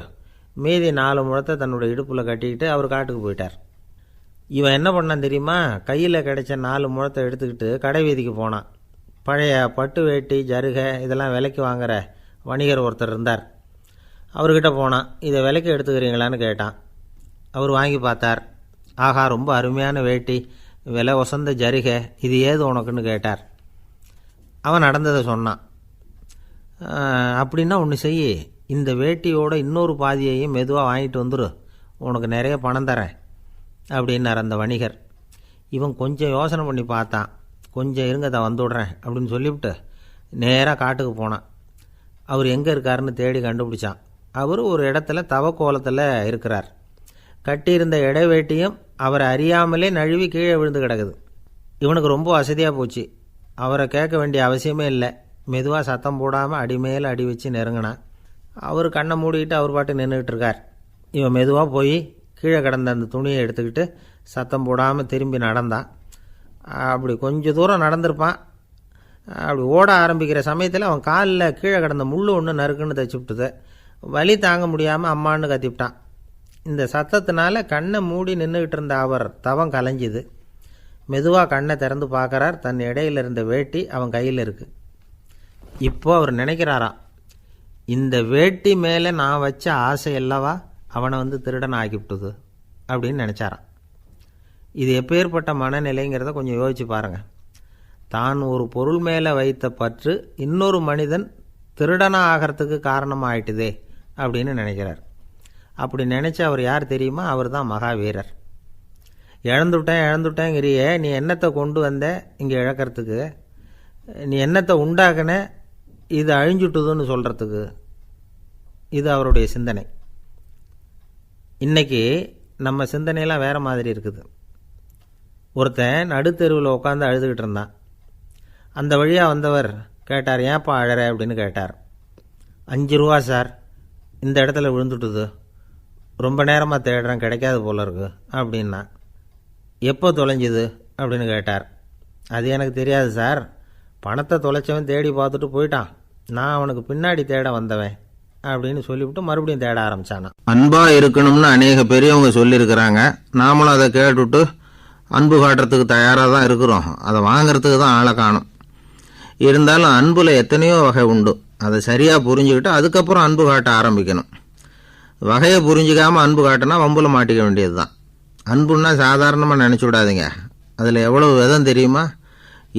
மீதி 4 முழத்தை தன்னுடைய இடுப்பில் கட்டிக்கிட்டு அவர் காட்டுக்கு போயிட்டார். இவன் என்ன பண்ணான் தெரியுமா? கையில் கிடைச்ச 4 முழத்தை எடுத்துக்கிட்டு கடை வீதிக்கு போனான். பழைய பட்டு வேட்டி ஜருகை இதெல்லாம் விலைக்கு வாங்குகிற வணிகர் ஒருத்தர் இருந்தார். அவர்கிட்ட போனான். இதை விலைக்கு எடுத்துக்கிறீங்களான்னு கேட்டான். அவர் வாங்கி பார்த்தார். ஆகா, ரொம்ப அருமையான வேட்டி, விலை ஒசந்த ஜருகை, இது ஏது உனக்குன்னு கேட்டார். அவன் நடந்ததை சொன்னான். அப்படின்னா ஒன்று செய், இந்த வேட்டியோட இன்னொரு பாதியையும் மெதுவாக வாங்கிட்டு வந்துரு, உனக்கு நிறைய பணம் தரேன் அப்படின்னார் அந்த வணிகர். இவன் கொஞ்சம் யோசனை பண்ணி பார்த்தான். கொஞ்சம் இருங்க, தான் வந்துவிடுறேன் அப்படின்னு சொல்லிவிட்டு நேராக காட்டுக்கு போனான். அவர் எங்கே இருக்காருன்னு தேடி கண்டுபிடிச்சான். அவர் ஒரு இடத்துல தவக்கோலத்தில் இருக்கிறார். கட்டியிருந்த இடைவேட்டியும் அவரை அறியாமலே நழுவி கீழே விழுந்து கிடக்குது. இவனுக்கு ரொம்ப வசதியாக போச்சு. அவரை கேட்க வேண்டிய அவசியமே இல்லை. மெதுவாக சத்தம் போடாமல் அடி மேலே அடி வச்சு நெருங்கினான். அவர் கண்ணை மூடிக்கிட்டு அவர் பாட்டு நின்றுக்கிட்டு இருக்கார். இவன் மெதுவாக போய் கீழே கிடந்த அந்த துணியை எடுத்துக்கிட்டு சத்தம் போடாமல் திரும்பி நடந்தான். அப்படி கொஞ்சம் தூரம் நடந்திருப்பான். அப்படி ஓட ஆரம்பிக்கிற சமயத்தில் அவன் காலில் கீழே கிடந்த முள் ஒன்று நறுக்குன்னு தைச்சி விட்டுது. வலி தாங்க முடியாமல் அம்மான்னு கத்திவிட்டான். இந்த சத்தத்தினால கண்ணை மூடி நின்றுக்கிட்டு இருந்த அவர் தவம் கலைஞ்சிது. மெதுவாக கண்ணை திறந்து பார்க்குறார். தன் இடையில் இருந்த வேட்டி அவன் கையில் இருக்குது. இப்போ அவர் நினைக்கிறாராம், இந்த வேட்டி மேலே நான் வச்ச ஆசை அல்லவா அவனை திருடன் ஆக்கிவிட்டுது அப்படின்னு நினச்சாரான். இது எப்பேற்பட்ட மனநிலைங்கிறத கொஞ்சம் யோசிச்சு பாருங்கள். தான் ஒரு பொருள் மேலே வைத்த பற்று இன்னொரு மனிதன் திருடனாக ஆகிறதுக்கு காரணமாக ஆயிட்டுதே அப்படின்னு நினைக்கிறார். அப்படி நினச்சி அவர் யார் தெரியுமா? அவர் தான் மகாவீரர். இழந்துட்டேங்கிறியே, நீ என்னத்தை கொண்டு வந்த இங்கே இழக்கிறதுக்கு? நீ என்னத்தை உண்டாக்குன இது அழிஞ்சுட்டுதுன்னு சொல்கிறதுக்கு? இது அவருடைய சிந்தனை. இன்றைக்கி நம்ம சிந்தனையெல்லாம் வேறு மாதிரி இருக்குது. ஒருத்தன் நடுத்தெருவில் உட்காந்து அழுதுகிட்டு இருந்தான். அந்த வழியாக வந்தவர் கேட்டார், ஏன்ப்பா அழற அப்படின்னு கேட்டார். 5 ரூபா சார், இந்த இடத்துல விழுந்துட்டுது, ரொம்ப நேரமாக தேடுறேன், கிடைக்காது போல இருக்கு அப்படின்னா. எப்போ தொலைஞ்சுது அப்படின்னு கேட்டார். அது எனக்கு தெரியாது சார், பணத்தை தொலைச்சவன் தேடி பார்த்துட்டு போயிட்டான், நான் அவனுக்கு பின்னாடி தேட வந்தவன் அப்படின்னு சொல்லிவிட்டு மறுபடியும் தேட ஆரம்பிச்சானா. அன்பாக இருக்கணும்னு அநேக பெரியவங்க சொல்லியிருக்கிறாங்க. நாமளும் அதை கேட்டுவிட்டு அன்பு காட்டுறதுக்கு தயாராக தான் இருக்கிறோம். அதை வாங்கிறதுக்கு தான் ஆளை காணும். இருந்தாலும் அன்பில் எத்தனையோ வகை உண்டு. அதை சரியாக புரிஞ்சுக்கிட்டு அதுக்கப்புறம் அன்பு காட்ட ஆரம்பிக்கணும். வகையை புரிஞ்சிக்காமல் அன்பு காட்டினா வம்புல மாட்டிக்க வேண்டியது தான். அன்புன்னா சாதாரணமாக நினச்சி விடாதீங்க. அதில் எவ்வளவு விதம் தெரியுமா?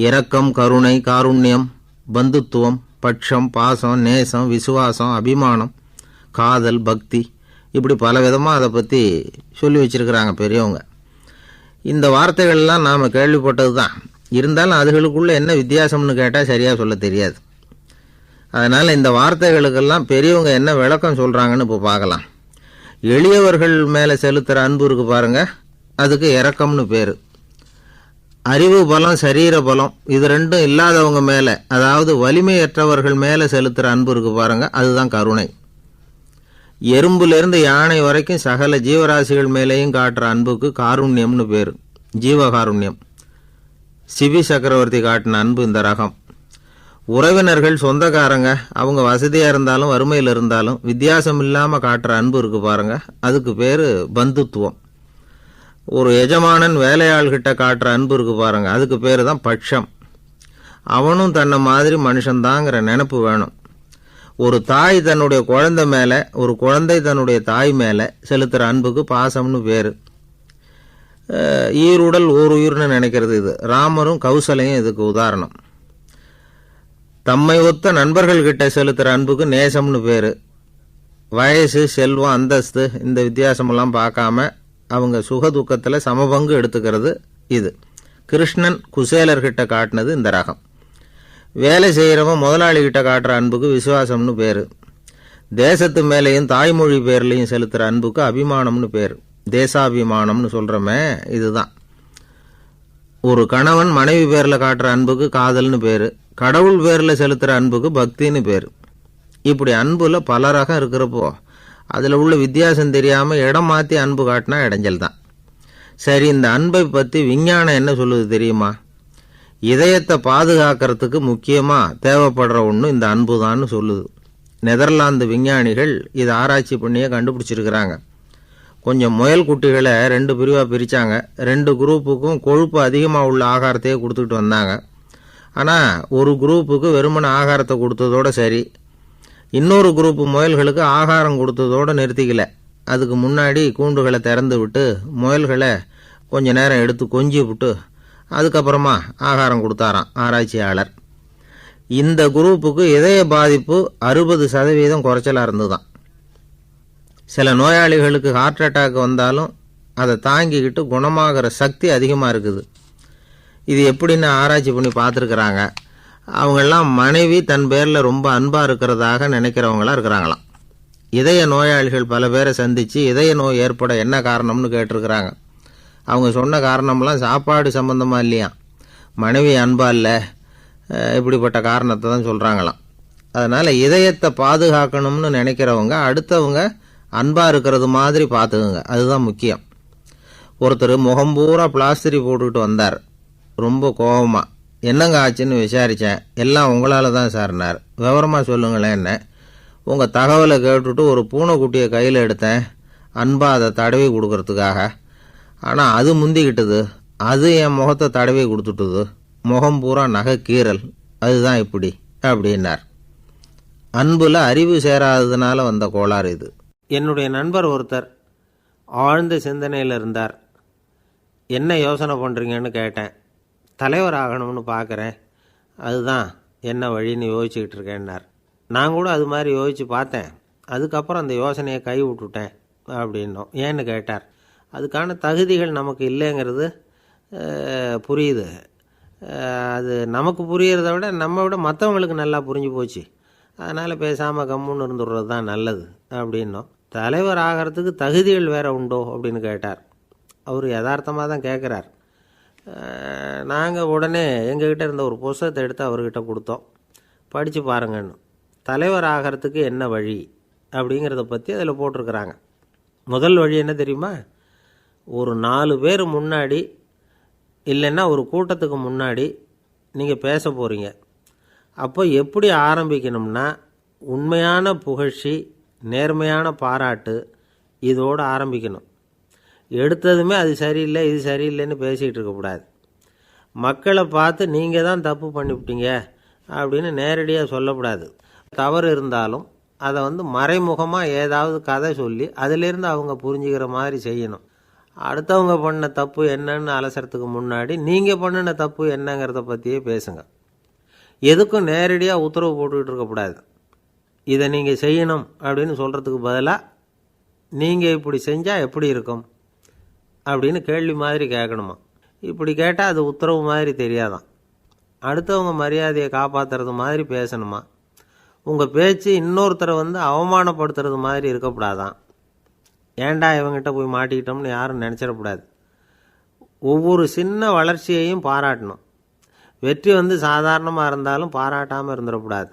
இரக்கம், கருணை, காருண்யம், பந்துத்துவம், பட்சம், பாசம், நேசம், விசுவாசம், அபிமானம், காதல், பக்தி, இப்படி பல விதமாக அதை பற்றி சொல்லி வச்சுருக்கிறாங்க பெரியவங்க. இந்த வார்த்தைகள்லாம் நாம் கேள்விப்பட்டது தான். இருந்தாலும் அதுகளுக்குள்ளே என்ன வித்தியாசம்னு கேட்டால் சரியாக சொல்ல தெரியாது. அதனால் இந்த வார்த்தைகளுக்கெல்லாம் பெரியவங்க என்ன விளக்கம் சொல்கிறாங்கன்னு இப்போ பார்க்கலாம். எளியவர்கள் மேலே செலுத்துகிற அன்பு இருக்கு பாருங்கள், அதுக்கு இரக்கம்னு பேர். அறிவு பலம், சரீர பலம், இது ரெண்டும் இல்லாதவங்க மேலே, அதாவது வலிமையற்றவர்கள் மேலே செலுத்துகிற அன்பு இருக்கு பாருங்கள், அதுதான் கருணை. எறும்புலேருந்து யானை வரைக்கும் சகல ஜீவராசிகள் மேலேயும் காட்டுற அன்புக்கு காருண்யம்னு பேர், ஜீவகாருண்யம். சிபி சக்கரவர்த்தி காட்டின அன்பு இந்த ரகம். உறவினர்கள், சொந்தக்காரங்க, அவங்க வசதியாக இருந்தாலும் வறுமையில் இருந்தாலும் வித்தியாசம் இல்லாமல் காட்டுற அன்பு இருக்கு பாருங்க, அதுக்கு பேர் பந்துத்துவம். ஒரு எஜமானன் வேலையாள்கிட்ட காட்டுற அன்பு இருக்கு பாருங்க, அதுக்கு பேர் தான் பட்சம். அவனும் தன்னை மாதிரி மனுஷன்தாங்கிற நினப்பு வேணும். ஒரு தாய் தன்னுடைய குழந்தை மேலே, ஒரு குழந்தை தன்னுடைய தாய் மேலே செலுத்துகிற அன்புக்கு பாசம்னு பேர். ஈருடல் ஓர் உயிர்னு நினைக்கிறது இது. ராமரும் கௌசலையும் இதுக்கு உதாரணம். தம்மை ஒத்த நண்பர்கள்கிட்ட செலுத்துகிற அன்புக்கு நேசம்னு பேர். வயசு, செல்வம், அந்தஸ்து, இந்த வித்தியாசமெல்லாம் பார்க்காம அவங்க சுக துக்கத்தில் சமபங்கு எடுத்துக்கிறது இது. கிருஷ்ணன் குசேலர்கிட்ட காட்டினது இந்த ரகம். வேலை செய்கிறவன் முதலாளிகிட்ட காட்டுற அன்புக்கு விசுவாசம்னு பேர். தேசத்து மேலேயும் தாய்மொழி பேர்லையும் செலுத்துகிற அன்புக்கு அபிமானம்னு பேர். தேசாபிமானம்னு சொல்கிறோமே, இதுதான். ஒரு கணவன் மனைவி பேரில் காட்டுற அன்புக்கு காதல்னு பேர். கடவுள் பேரில் செலுத்துகிற அன்புக்கு பக்தின்னு பேர். இப்படி அன்புல பல ரகம் இருக்கிறப்போ அதில் உள்ள வித்தியாசம் தெரியாமல் இடம் மாற்றி அன்பு காட்டினா இடைஞ்சல் தான். சரி, இந்த அன்பை பற்றி விஞ்ஞானம் என்ன சொல்லுது தெரியுமா? இதயத்தை பாதுகாக்கிறதுக்கு முக்கியமாக தேவைப்படுற ஒன்று இந்த அன்பு தான்னு சொல்லுது. நெதர்லாந்து விஞ்ஞானிகள் இதை ஆராய்ச்சி பண்ணியே கண்டுபிடிச்சிருக்கிறாங்க. கொஞ்சம் முயல் குட்டிகளை 2 பிரிவாக பிரித்தாங்க. 2 குரூப்புக்கும் கொழுப்பு அதிகமாக உள்ள ஆகாரத்தையே கொடுத்துக்கிட்டு வந்தாங்க. ஆனால் ஒரு குரூப்புக்கு வெறுமன ஆகாரத்தை கொடுத்ததோடு சரி, இன்னொரு குரூப்பு முயல்களுக்கு ஆகாரம் கொடுத்ததோடு நிறுத்திக்கல. அதுக்கு முன்னாடி கூண்டுகளை திறந்து விட்டு முயல்களை கொஞ்ச நேரம் எடுத்து கொஞ்சி விட்டு அதுக்கப்புறமா ஆகாரம் கொடுத்தாராம் ஆராய்ச்சியாளர். இந்த குரூப்புக்கு இதய பாதிப்பு 60% குறைச்சலாக இருந்துதான். சில நோயாளிகளுக்கு ஹார்ட் அட்டாக் வந்தாலும் அதை தாங்கிக்கிட்டு குணமாகிற சக்தி அதிகமாக இருக்குது. இது எப்படின்னு ஆராய்ச்சி பண்ணி பார்த்துருக்குறாங்க. அவங்கெல்லாம் மனைவி தன் பேரில் ரொம்ப அன்பாக இருக்கிறதாக நினைக்கிறவங்களாம் இருக்கிறாங்களாம். இதய நோயாளிகள் பல பேரை சந்தித்து இதய நோய் ஏற்பட என்ன காரணம்னு கேட்டிருக்கிறாங்க. அவங்க சொன்ன காரணம்லாம் சாப்பாடு சம்பந்தமாக இல்லையா, மனைவி அன்பா இல்லை, இப்படிப்பட்ட காரணத்தை தான் சொல்கிறாங்களாம். அதனால் இதயத்தை பாதுகாக்கணும்னு நினைக்கிறவங்க அடுத்தவங்க அன்பாக இருக்கிறது மாதிரி பார்த்துக்குங்க, அதுதான் முக்கியம். ஒருத்தர் முகம் பூரா பிளாஸ்டரி போட்டுக்கிட்டு வந்தார். ரொம்ப கோபமாக, என்னங்க ஆச்சுன்னு விசாரித்தேன். எல்லாம் உங்களால் தான் சார்னார். விவரமாக சொல்லுங்களேன். என்ன, உங்கள் தகவலை கேட்டுட்டு ஒரு பூனைக்குட்டியை கையில் எடுத்தேன், அன்பாக அதை தடவி கொடுக்கறதுக்காக. ஆனால் அது முந்திக்கிட்டது, அது என் முகத்தை தடவி கொடுத்துட்டுது, முகம் பூரா நகை கீறல், அதுதான் இப்படி அப்படின்னார். அன்புல அறிவு சேராததுனால வந்த கோளாறு இது. என்னுடைய நண்பர் ஒருத்தர் ஆழ்ந்த சிந்தனையில் இருந்தார். என்ன யோசனை பண்ணுறீங்கன்னு கேட்டேன். தலைவர் ஆகணும்னு பார்க்குறேன், அதுதான் என்ன வழின்னு யோசிச்சுக்கிட்டு இருக்கேன்னார். நான் கூட அது மாதிரி யோசித்து பார்த்தேன். அதுக்கப்புறம் அந்த யோசனையை கை விட்டுட்டேன் அப்படின்னோம். ஏன்னு கேட்டார். அதுக்கான தகுதிகள் நமக்கு இல்லைங்கிறது புரியுது. அது நமக்கு புரியறத விட நம்ம விட மற்றவங்களுக்கு நல்லா புரிஞ்சு போச்சு. அதனால் பேசாமல் கம்முன்னு இருந்துடுறது தான் நல்லது அப்படின்னோம். தலைவர் ஆகிறதுக்கு தகுதிகள் வேறு உண்டோ அப்படின்னு கேட்டார். அவர் யதார்த்தமாக தான் கேட்குறார். நாங்கள் உடனே எங்ககிட்ட இருந்த ஒரு புஸ்தகத்தை எடுத்து அவர்கிட்ட கொடுத்தோம். படித்து பாருங்கன்னு. தலைவர் ஆகிறதுக்கு என்ன வழி அப்படிங்கிறத பற்றி அதில் போட்டிருக்கிறாங்க. முதல் வழி என்ன தெரியுமா? ஒரு 4 பேர் முன்னாடி இல்லைன்னா ஒரு கூட்டத்துக்கு முன்னாடி நீங்கள் பேச போகிறீங்க. அப்போ எப்படி ஆரம்பிக்கணும்னா, உண்மையான புகழ்ச்சி, நேர்மையான பாராட்டு, இதோடு ஆரம்பிக்கணும். எடுத்ததுமே அது சரியில்லை இது சரியில்லைன்னு பேசிகிட்டு இருக்கக்கூடாது. மக்களை பார்த்து நீங்கள் தான் தப்பு பண்ணிவிட்டீங்க அப்படின்னு நேரடியாக சொல்லக்கூடாது. தவறு இருந்தாலும் அதை மறைமுகமாக ஏதாவது கதை சொல்லி அதிலிருந்து அவங்க புரிஞ்சுக்கிற மாதிரி செய்யணும். அடுத்தவங்க பண்ண தப்பு என்னன்னு அலசறதுக்கு முன்னாடி நீங்கள் பண்ணின தப்பு என்னங்கிறத பற்றியே பேசுங்க. எதுக்கும் நேரடியாக உத்தரவு போட்டுக்கிட்டு இருக்கக்கூடாது. இதை நீங்கள் செய்யணும் அப்படின்னு சொல்கிறதுக்கு பதிலாக நீங்கள் இப்படி செஞ்சால் எப்படி இருக்கும் அப்படின்னு கேள்வி மாதிரி கேட்கணுமா. இப்படி கேட்டால் அது உத்தரவு மாதிரி தெரியாதான். அடுத்தவங்க மரியாதையை காப்பாற்றுறது மாதிரி பேசணுமா. உங்கள் பேச்சு இன்னொருத்தரை அவமானப்படுத்துறது மாதிரி இருக்கக்கூடாதான். ஏண்டா இவங்கிட்ட போய் மாட்டிக்கிட்டோம்னு யாரும் நினச்சிடக்கூடாது. ஒவ்வொரு சின்ன வளர்ச்சியையும் பாராட்டணும். வெற்றி சாதாரணமாக இருந்தாலும் பாராட்டாமல் இருந்துடக்கூடாது.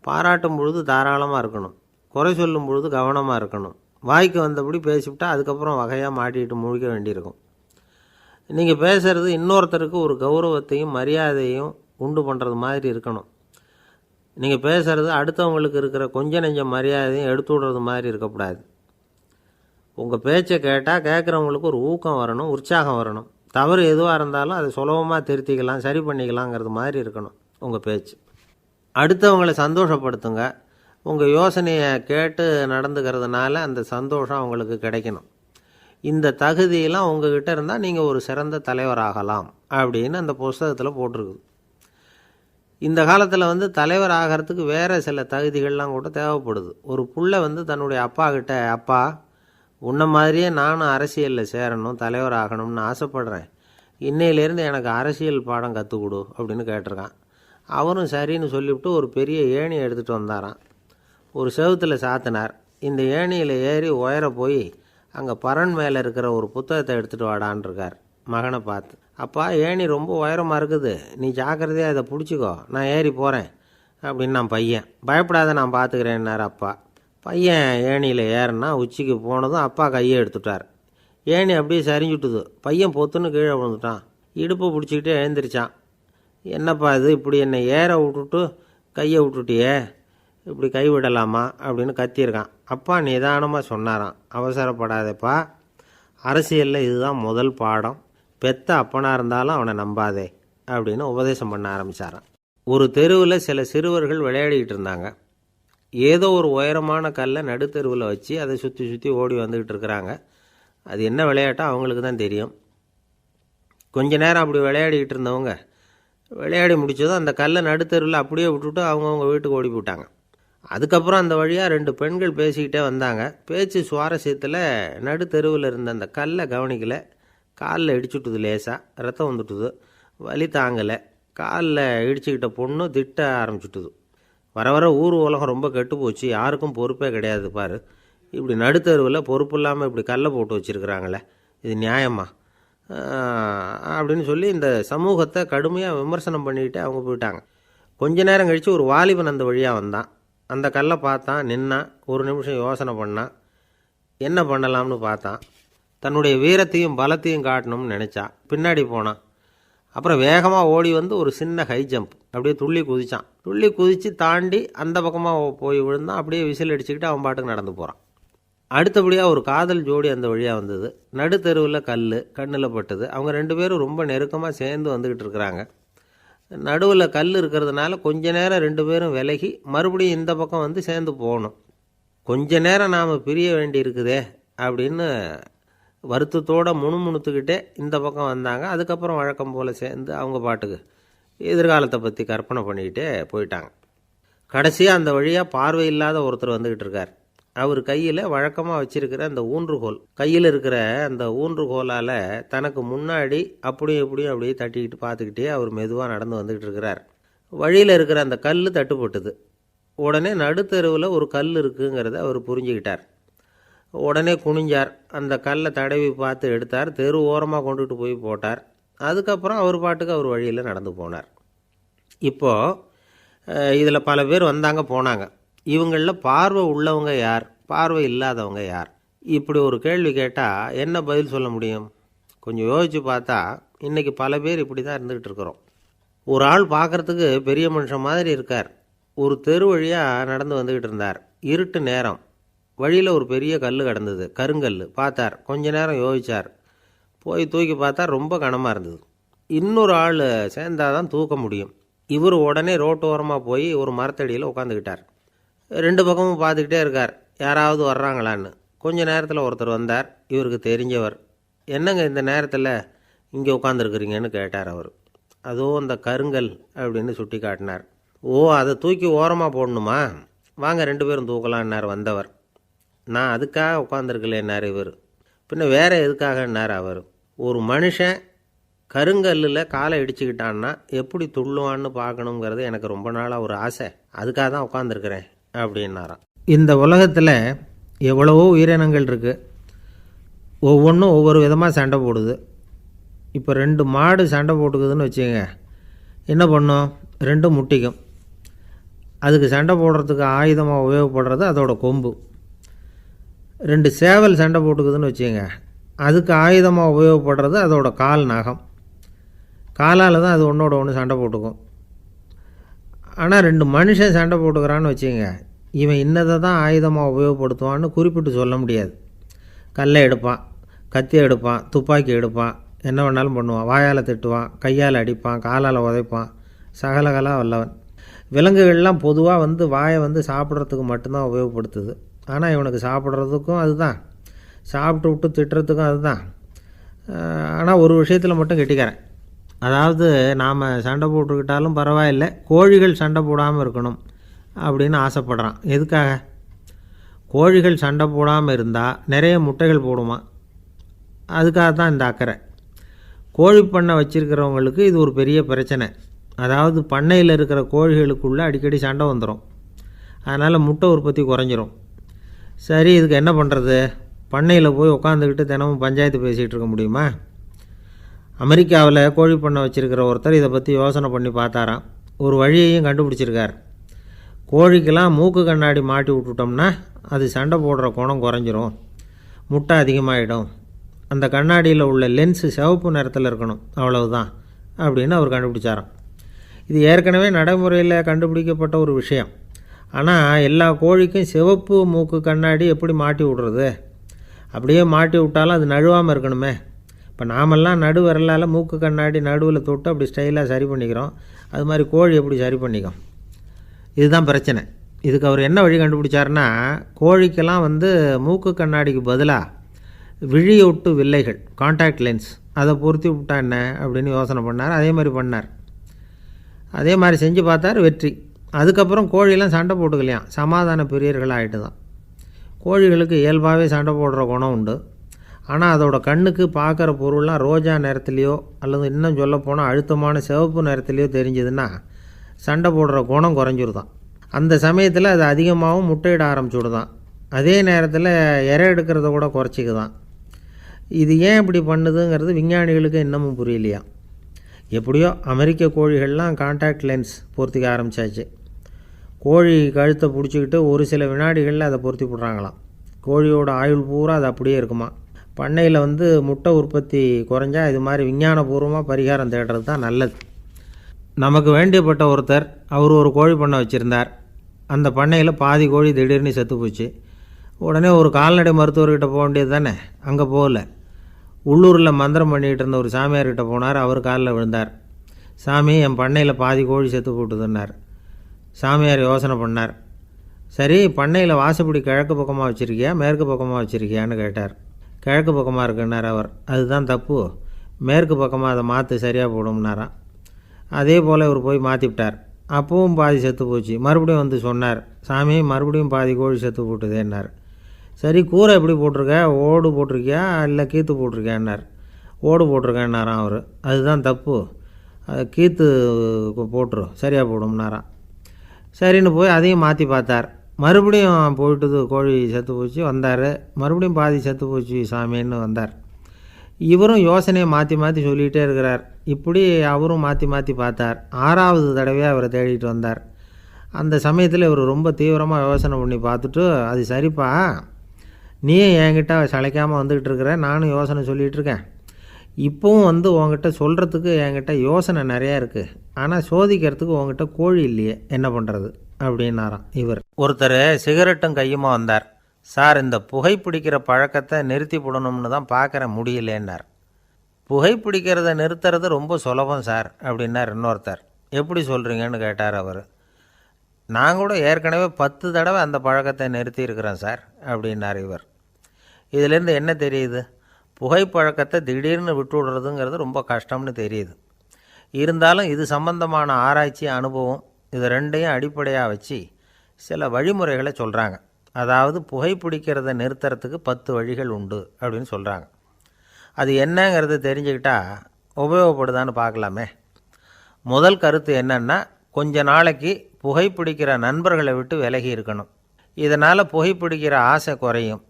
பாராட்டும் பொழுது தாராளமாக இருக்கணும். குறை சொல்லும் பொழுது கவனமாக இருக்கணும். வாய்க்கு வந்தபடி பேசிவிட்டா அதுக்கப்புறம் வகையாக மாட்டிக்கிட்டு முழிக்க வேண்டியிருக்கும். நீங்கள் பேசுகிறது இன்னொருத்தருக்கு ஒரு கௌரவத்தையும் மரியாதையும் உண்டு பண்ணுறது மாதிரி இருக்கணும். நீங்கள் பேசுகிறது அடுத்தவங்களுக்கு இருக்கிற கொஞ்ச நெஞ்ச மரியாதையும் எடுத்து விடுறது மாதிரி இருக்கக்கூடாது. உங்கள் பேச்சை கேட்டால் கேட்குறவங்களுக்கு ஒரு ஊக்கம் வரணும், உற்சாகம் வரணும். தவறு எதுவாக இருந்தாலும் அதை சுலபமாக திருத்திக்கலாம், சரி பண்ணிக்கலாங்கிறது மாதிரி இருக்கணும் உங்கள் பேச்சு. அடுத்தவங்களை சந்தோஷப்படுத்துங்க. உங்கள் யோசனையை கேட்டு நடந்துக்கிறதுனால அந்த சந்தோஷம் அவங்களுக்கு கிடைக்கணும். இந்த தகுதியெல்லாம் உங்ககிட்ட இருந்தால் நீங்கள் ஒரு சிறந்த தலைவராகலாம் அப்படின்னு அந்த புஸ்தகத்தில் போட்டிருக்குது. இந்த காலத்தில் தலைவர் ஆகிறதுக்கு வேறு சில தகுதிகள்லாம் கூட தேவைப்படுது. ஒரு புள்ள தன்னுடைய அப்பா கிட்ட, அப்பா உன்ன மாதிரியே நானும் அரசியலில் சேரணும், தலைவர் ஆகணும்னு ஆசைப்படுறேன், இன்னையிலேருந்து எனக்கு அரசியல் பாடம் கற்றுக் கொடு அப்படின்னு கேட்டிருக்கான். அவரும் சரின்னு சொல்லிவிட்டு ஒரு பெரிய ஏணியை எடுத்துகிட்டு வந்தாராம். ஒரு செவுத்தில் சாத்தினார். இந்த ஏணியில் ஏறி உயர போய் அங்கே பரன் மேலே இருக்கிற ஒரு புத்தகத்தை எடுத்துகிட்டு வாடான் இருக்கார். மகனை பார்த்து, அப்பா ஏணி ரொம்ப உயரமாக இருக்குது, நீ ஜாக்கிரதையாக இதை பிடிச்சிக்கோ, நான் ஏறி போகிறேன் அப்படின்னு நான் பையன். பயப்படாத, நான் பார்த்துக்கிறேன்னார் அப்பா. பையன் ஏணியில் ஏறினா உச்சிக்கு போனதும் அப்பா கையை எடுத்துட்டார். ஏணி அப்படியே சரிஞ்சுட்டுது. பையன் பொத்துன்னு கீழே விழுந்துட்டான். இடுப்பை பிடிச்சிக்கிட்டே எழுந்திரிச்சான். என்னப்பா இது, இப்படி என்னை ஏற விட்டுட்டு கையை விட்டுட்டியே, இப்படி கை விடலாமா அப்படின்னு கத்தியிருக்கான். அப்பா நிதானமாக சொன்னாராம், அவசரப்படாதேப்பா, அரசியலில் இதுதான் முதல் பாடம், பெத்த அப்பனாக இருந்தாலும் அவனை நம்பாதே அப்படின்னு உபதேசம் பண்ண ஆரம்பித்தாரான். ஒரு தெருவில் சில சிறுவர்கள் விளையாடிக்கிட்டு இருந்தாங்க. ஏதோ ஒரு உயரமான கல்லை நடுத்தெருவில் வச்சு அதை சுற்றி சுற்றி ஓடி வந்துக்கிட்டு இருக்கிறாங்க. அது என்ன விளையாட்டோ அவங்களுக்கு தான் தெரியும். கொஞ்ச நேரம் அப்படி விளையாடிக்கிட்டு இருந்தவங்க விளையாடி முடித்ததும் அந்த கல்லை நடுத்தெருவில் அப்படியே விட்டுட்டு அவங்கவுங்க வீட்டுக்கு ஓடி போட்டாங்க. அதுக்கப்புறம் அந்த வழியாக 2 பெண்கள் பேசிக்கிட்டே வந்தாங்க. பேச்சு சுவாரஸ்யத்தில் நடுத்தெருவில் இருந்த அந்த கல்லை கவனிக்கலை. காலில் இடிச்சுட்டுது, லேசாக ரத்தம் வந்துட்டுது, வலி தாங்கலை. காலில் இடிச்சுக்கிட்ட பொண்ணு திட்ட ஆரம்பிச்சுட்டுது. வர வர ஊர் உலகம் ரொம்ப கெட்டு போச்சு, யாருக்கும் பொறுப்பே கிடையாது பாரு, இப்படி நடுத்தருவில் பொறுப்பு இல்லாமல் இப்படி கல்லை போட்டு வச்சுருக்குறாங்களே, இது நியாயமா அப்படின்னு சொல்லி இந்த சமூகத்தை கடுமையாக விமர்சனம் பண்ணிக்கிட்டே அவங்க போயிட்டாங்க. கொஞ்ச நேரம் கழித்து ஒரு வாலிபன் அந்த வழியாக வந்தான். அந்த கல்லை பார்த்தான், நின்னான், ஒரு நிமிஷம் யோசனை பண்ணான், என்ன பண்ணலாம்னு பார்த்தான். தன்னுடைய வீரத்தையும் பலத்தையும் காட்டணும்னு நினச்சான். பின்னாடி போனான். அப்புறம் வேகமாக ஓடி ஒரு சின்ன ஹை ஜம்ப், அப்படியே துள்ளி குதித்தான். துள்ளி குதித்து தாண்டி அந்த பக்கமாக போய் விழுந்தான். அப்படியே விசில் அடிச்சுக்கிட்டு அவன் பாட்டுக்கு நடந்து போகிறான். அடுத்தபடியாக ஒரு காதல் ஜோடி அந்த வழியாக வந்தது. நடுத்தெருவில் கல் கண்ணில் பட்டது. அவங்க 2 பேரும் ரொம்ப நெருக்கமாக சேர்ந்து வந்துக்கிட்டு இருக்கிறாங்க. நடுவில் கல் இருக்கிறதுனால கொஞ்ச நேரம் 2 பேரும் விலகி மறுபடியும் இந்த பக்கம் சேர்ந்து போகணும். கொஞ்ச நேரம் நாம் பிரிய வேண்டி இருக்குதே அப்படின்னு வருத்தத்தோடு முணுமுணுத்துக்கிட்டே இந்த பக்கம் வந்தாங்க. அதுக்கப்புறம் வழக்கம் போல் சேர்ந்து அவங்க பாட்டுக்கு எதிர்காலத்தை பற்றி கற்பனை பண்ணிக்கிட்டே போயிட்டாங்க. கடைசியாக அந்த வழியாக பார்வை இல்லாத ஒருத்தர் வந்துக்கிட்டு இருக்கார். அவர் கையில் வழக்கமாக வச்சிருக்கிற அந்த ஊன்றுகோல், கையில் இருக்கிற அந்த ஊன்றுகோலால் தனக்கு முன்னாடி அப்படியும் இப்படியும் அப்படியே தட்டிக்கிட்டு பார்த்துக்கிட்டே அவர் மெதுவாக நடந்து வந்துக்கிட்டு இருக்கிறார். வழியில் இருக்கிற அந்த கல் தட்டுப்பட்டுது. உடனே நடுத்தெருவில் ஒரு கல் இருக்குங்கிறத அவர் புரிஞ்சுக்கிட்டார். உடனே குனிஞ்சார். அந்த கல்லை தடவி பார்த்து எடுத்தார். தெரு ஓரமாக கொண்டுட்டு போய் போட்டார். அதுக்கப்புறம் அவர் பாட்டுக்கு அவர் வழியில் நடந்து போனார். இப்போது இதில் பல பேர் வந்தாங்க போனாங்க. இவங்களில் பார்வை உள்ளவங்க யார், பார்வை இல்லாதவங்க யார்? இப்படி ஒரு கேள்வி கேட்டால் என்ன பதில் சொல்ல முடியும்? கொஞ்சம் யோசித்து பார்த்தா இன்றைக்கி பல பேர் இப்படி தான் இருந்துக்கிட்டு இருக்கிறோம். ஒரு ஆள் பார்க்குறதுக்கு பெரிய மனுஷன் மாதிரி இருக்கார். ஒரு தெரு வழியாக நடந்து வந்துக்கிட்டு இருந்தார். இருட்டு நேரம். வழியில் ஒரு பெரிய கல் கிடந்தது, கருங்கல். பார்த்தார். கொஞ்ச நேரம் யோசித்தார். போய் தூக்கி பார்த்தா ரொம்ப கனமாக இருந்தது. இன்னொரு ஆள் சேர்ந்தாதான் தூக்க முடியும். இவர் உடனே ரோட்டோரமாக போய் ஒரு மரத்தடியில் உட்காந்துக்கிட்டார். 2 பக்கமும் பார்த்துக்கிட்டே இருக்கார், யாராவது வர்றாங்களான்னு. கொஞ்ச நேரத்தில் ஒருத்தர் வந்தார். இவருக்கு தெரிஞ்சவர். என்னங்க இந்த நேரத்தில் இங்கே உட்காந்துருக்குறீங்கன்னு கேட்டார் அவர். அதோ அந்த கருங்கல் அப்படின்னு சுட்டி காட்டினார். ஓ, அதை தூக்கி ஓரமாக போடணுமா? வாங்க 2 பேரும் தூக்கலான்னார் வந்தவர். நான் அதுக்காக உட்காந்துருக்கலேன்னார் இவர். பின்ன வேறு எதுக்காகன்னார் அவர். ஒரு மனுஷன் கருங்கல்லில் காலை இடிச்சுக்கிட்டான்னா எப்படி துள்ளுவான்னு பார்க்கணுங்கிறது எனக்கு ரொம்ப நாளாக ஒரு ஆசை. அதுக்காக தான் உட்காந்துருக்கிறேன் அப்படின்னாராம். இந்த உலகத்தில் எவ்வளவோ உயிரினங்கள் இருக்குது. ஒவ்வொன்றும் ஒவ்வொரு விதமாக சண்டை போடுது. இப்போ 2 மாடு சண்டை போட்டுக்குதுன்னு வச்சுக்கோங்க. என்ன பண்ணும்? 2 முட்டிக்கும். அதுக்கு சண்டை போடுறதுக்கு ஆயுதமாக உபயோகப்படுறது அதோட கொம்பு. 2 சேவல் சண்டை போட்டுக்குதுன்னு வச்சுக்கோங்க. அதுக்கு ஆயுதமாக உபயோகப்படுறது அதோட கால் நகம். காலால் தான் அது ஒன்றோட ஒன்று சண்டை போட்டுக்கும். ஆனால் 2 மனுஷன் சண்டை போட்டுக்கிறான்னு வச்சுக்கோங்க. இவன் இன்னதை தான் ஆயுதமாக உபயோகப்படுத்துவான்னு குறிப்பிட்டு சொல்ல முடியாது. கல்லை எடுப்பான், கத்தி எடுப்பான், துப்பாக்கி எடுப்பான், என்ன வேணாலும் பண்ணுவான். வாயால் திட்டுவான், கையால் அடிப்பான், காலால் உதைப்பான், சகலகலா வல்லவன். விலங்குகள்லாம் பொதுவாக வாயை சாப்பிட்றதுக்கு மட்டும்தான் உபயோகப்படுத்துது. ஆனால் இவனுக்கு சாப்பிட்றதுக்கும் அதுதான், சாப்பிட்டு விட்டு திட்டுறதுக்கும் அதுதான். ஆனால் ஒரு விஷயத்தில் மட்டும் கெட்டிக்கிறேன். அதாவது நாம் சண்டை போட்டுக்கிட்டாலும் பரவாயில்லை, கோழிகள் சண்டை போடாமல் இருக்கணும் அப்படின்னு ஆசைப்படுறான். எதுக்காக? கோழிகள் சண்டை போடாமல் இருந்தால் நிறைய முட்டைகள் போடுமா. அதுக்காக தான் இந்த அக்கறை. கோழி பண்ணை வச்சுருக்கிறவங்களுக்கு இது ஒரு பெரிய பிரச்சனை. அதாவது பண்ணையில் இருக்கிற கோழிகளுக்குள்ளே அடிக்கடி சண்டை வந்துடும். அதனால் முட்டை உற்பத்தி குறைஞ்சிரும். சரி, இதுக்கு என்ன பண்ணுறது? பண்ணையில் போய் உட்காந்துக்கிட்டு தினமும் பஞ்சாயத்து பேசிகிட்டு இருக்க முடியுமா? அமெரிக்காவில் கோழி பண்ணை வச்சுருக்கிற ஒருத்தர் இதை பற்றி யோசனை பண்ணி பார்த்தாராம். ஒரு வழியையும் கண்டுபிடிச்சிருக்கார். கோழிக்கெல்லாம் மூக்கு கண்ணாடி மாட்டி விட்டுட்டோம்னா அது சண்டை போடுற குணம் குறைஞ்சிரும், முட்டை அதிகமாகிடும். அந்த கண்ணாடியில் உள்ள லென்ஸு சிவப்பு நிறத்தில் இருக்கணும், அவ்வளவுதான் அப்படின்னு அவர் கண்டுபிடிச்சாராம். இது ஏற்கனவே நடைமுறையில் கண்டுபிடிக்கப்பட்ட ஒரு விஷயம். ஆனால் எல்லா கோழிக்கும் சிவப்பு மூக்கு கண்ணாடி எப்படி மாட்டி விடுறது? அப்படியே மாட்டி விட்டாலும் அது நழுவாமல் இருக்கணுமே. இப்போ நாமெல்லாம் நடு விரலால் மூக்கு கண்ணாடி நடுவில் தொட்டு அப்படி ஸ்டைலாக சரி பண்ணிக்கிறோம். அது மாதிரி கோழி எப்படி சரி பண்ணிக்கும்? இதுதான் பிரச்சனை. இதுக்கு அவர் என்ன வழி கண்டுபிடிச்சாருன்னா, கோழிக்கெல்லாம் மூக்கு கண்ணாடிக்கு பதிலாக விழியொட்டு வில்லைகள், கான்டாக்ட் லென்ஸ், அதை பொருத்தி விட்டா என்ன அப்படின்னு யோசனை பண்ணார். அதே மாதிரி பண்ணார். அதே மாதிரி செஞ்சு பார்த்தார், வெற்றி. அதுக்கப்புறம் கோழியெல்லாம் சண்டை போட்டுக்கலையாம், சமாதான பிரியர்கள் ஆகிட்டு தான். கோழிகளுக்கு இயல்பாகவே சண்டை போடுற குணம் உண்டு. ஆனால் அதோட கண்ணுக்கு பார்க்குற பொருள்லாம் ரோஜா நிறத்துலையோ அல்லது இன்னும் சொல்லப்போனால் அழுத்தமான சிவப்பு நிறத்துலையோ தெரிஞ்சதுன்னா சண்டை போடுற குணம் குறைஞ்சிருதான். அந்த சமயத்தில் அது அதிகமாகவும் முட்டையிட ஆரம்பிச்சுடுதான். அதே நேரத்தில் இறை எடுக்கிறத கூட குறைச்சிக்குதான். இது ஏன் இப்படி பண்ணுதுங்கிறது விஞ்ஞானிகளுக்கு இன்னமும் புரியலையா. எப்படியோ அமெரிக்க கோழிகள்லாம் கான்டாக்ட் லென்ஸ் பொருத்திக்க ஆரம்பித்தாச்சு. கோழி கழுத்தை பிடிச்சிக்கிட்டு ஒரு சில வினாடிகளில் அதை பொருத்தி போடுறாங்களாம். கோழியோட ஆயுள் பூரா அது அப்படியே இருக்குமா. பண்ணையில் முட்டை உற்பத்தி குறைஞ்சா இது மாதிரி விஞ்ஞானபூர்வமாக பரிகாரம் தேடுறது தான் நல்லது. நமக்கு வேண்டியப்பட்ட ஒருத்தர், அவர் ஒரு கோழி பண்ணை வச்சுருந்தார். அந்த பண்ணையில் பாதி கோழி திடீர்னு செத்து போச்சு. உடனே ஒரு கால்நடை மருத்துவர்கிட்ட போக வேண்டியது தானே. அங்கே போகல, உள்ளூரில் மந்திரம் பண்ணிகிட்டு இருந்த ஒரு சாமியார்கிட்ட போனார். அவர் காலில் விழுந்தார். சாமி, என் பண்ணையில் பாதி கோழி செத்து போட்டுதுன்னார். சாமியார் யோசனை பண்ணார். சரி, பண்ணையில் வாசப்படி கிழக்கு பக்கமாக வச்சுருக்கியா மேற்கு பக்கமாக வச்சுருக்கியான்னு கேட்டார். கிழக்கு பக்கமாக இருக்குன்னார் அவர். அதுதான் தப்பு, மேற்கு பக்கமாக அதை மாற்று சரியாக போடும்னாராம். அதே போல் இவர் போய் மாற்றிவிட்டார். அப்பவும் பாதி செத்து போச்சு. மறுபடியும் சொன்னார், சாமி மறுபடியும் பாதி கோழி செத்து போட்டுதேன்னார். சரி, கூரை எப்படி போட்டிருக்க? ஓடு போட்டிருக்கியா இல்லை கீத்து போட்டிருக்கியான்னார். ஓடு போட்டிருக்கேன்னாராம் அவர். அதுதான் தப்பு, கீத்து போட்டுரு சரியாக போடும்னாராம். சரின்னு போய் அதையும் மாற்றி பார்த்தார். மறுபடியும் போயிட்டுது, கோழி செத்து போச்சு. வந்தார், மறுபடியும் பாதி செத்து போச்சு சாமின்னு வந்தார். இவரும் யோசனையை மாற்றி மாற்றி சொல்லிகிட்டே இருக்கிறார். இப்படி அவரும் மாற்றி மாற்றி பார்த்தார். 6வது தடவையாக அவரை தேடிட்டு வந்தார். அந்த சமயத்தில் இவர் ரொம்ப தீவிரமாக யோசனை பண்ணி பார்த்துட்டு, அது சரிப்பா, நீயும் என்கிட்ட சளைக்காமல் வந்துக்கிட்டு இருக்கிற, நானும் யோசனை சொல்லிகிட்டு இருக்கேன். இப்போவும் உங்ககிட்ட சொல்கிறதுக்கு என்கிட்ட யோசனை நிறையா இருக்குது. ஆனால் சோதிக்கிறதுக்கு உங்ககிட்ட கோழி இல்லையே, என்ன பண்ணுறது அப்படின்னாராம் இவர். ஒருத்தர் சிகரெட்டும் கையுமா வந்தார். சார், இந்த புகைப்பிடிக்கிற பழக்கத்தை நிறுத்தி போடணும்னு தான் பார்க்குறேன், முடியலேன்னார். புகைப்பிடிக்கிறத நிறுத்துறது ரொம்ப சுலபம் சார் அப்படின்னார் இன்னொருத்தர். எப்படி சொல்கிறீங்கன்னு கேட்டார் அவர். நான் கூட ஏற்கனவே 10 தடவை அந்த பழக்கத்தை நிறுத்தி இருக்கிறேன் சார் அப்படின்னார் இவர். இதிலேருந்து என்ன தெரியுது? புகைப்பழக்கத்தை திடீர்னு விட்டு விடுறதுங்கிறது ரொம்ப கஷ்டம்னு தெரியுது. இருந்தாலும் இது சம்பந்தமான ஆராய்ச்சி, அனுபவம் இது ரெண்டையும் அடிப்படையாக வச்சு சில வழிமுறைகளை சொல்கிறாங்க. அதாவது புகைப்பிடிக்கிறத நிறுத்துறதுக்கு 10 வழிகள் உண்டு அப்படின்னு சொல்கிறாங்க. அது என்னங்கிறத தெரிஞ்சுக்கிட்டால் உபயோகப்படுதான்னு பார்க்கலாமே. முதல் கருத்து என்னென்னா, கொஞ்ச நாளைக்கு புகைப்பிடிக்கிற நண்பர்களை விட்டு விலகி இருக்கணும். இதனால் புகைப்பிடிக்கிற ஆசை குறையும்.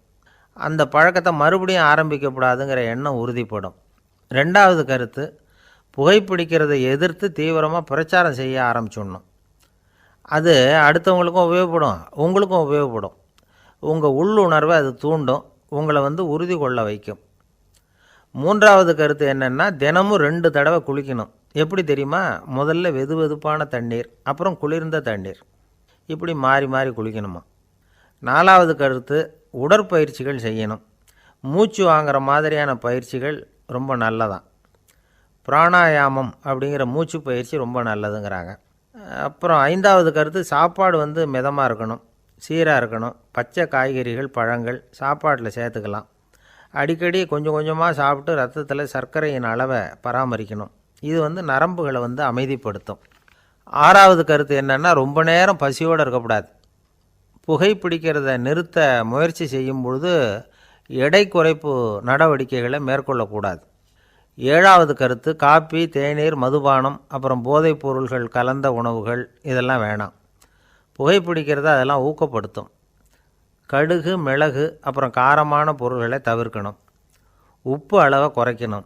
அந்த பழக்கத்தை மறுபடியும் ஆரம்பிக்கப்படாதுங்கிற எண்ணம் உறுதிப்படும். ரெண்டாவது கருத்து, புகைப்பிடிக்கிறதை எதிர்த்து தீவிரமாக பிரச்சாரம் செய்ய ஆரம்பிச்சிடணும். அது அடுத்தவங்களுக்கும் உபயோகப்படும், உங்களுக்கும் உபயோகப்படும். உங்கள் உள்ளுணர்வை அது தூண்டும், உங்களை உறுதி கொள்ள வைக்கும். மூன்றாவது கருத்து என்னென்னா, தினமும் 2 தடவை குளிக்கணும். எப்படி தெரியுமா? முதல்ல வெது வெதுப்பான தண்ணீர், அப்புறம் குளிர்ந்த தண்ணீர், இப்படி மாறி மாறி குளிக்கணுமா. நாலாவது கருத்து, உடற்பயிற்சிகள் செய்யணும். மூச்சு வாங்குற மாதிரியான பயிற்சிகள் ரொம்ப நல்லதான். பிராணாயாமம் அப்படிங்கிற மூச்சு பயிற்சி ரொம்ப நல்லதுங்கிறாங்க. அப்புறம் ஐந்தாவது கருத்து, சாப்பாடு மிதமாக இருக்கணும், சீராக இருக்கணும். பச்சை காய்கறிகள், பழங்கள் சாப்பாட்டில் சேர்த்துக்கலாம். அடிக்கடி கொஞ்சம் கொஞ்சமாக சாப்பிட்டு ரத்தத்தில் சர்க்கரையின் அளவை பராமரிக்கணும். இது நரம்புகளை அமைதிப்படுத்தும். ஆறாவது கருத்து என்னென்னா, ரொம்ப நேரம் பசியோடு இருக்கக்கூடாது. புகைப்பிடிக்கிறத நிறுத்த முயற்சி செய்யும் பொழுது எடை குறைப்பு நடவடிக்கைகளை மேற்கொள்ளக்கூடாது. ஏழாவது கருத்து, காப்பி, தேநீர், மதுபானம், அப்புறம் போதைப் பொருள்கள் கலந்த உணவுகள் இதெல்லாம் வேணாம். புகைப்பிடிக்கிறத அதெல்லாம் ஊக்கப்படுத்தும். கடுகு, மிளகு, அப்புறம் காரமான பொருள்களை தவிர்க்கணும். உப்பு அளவை குறைக்கணும்.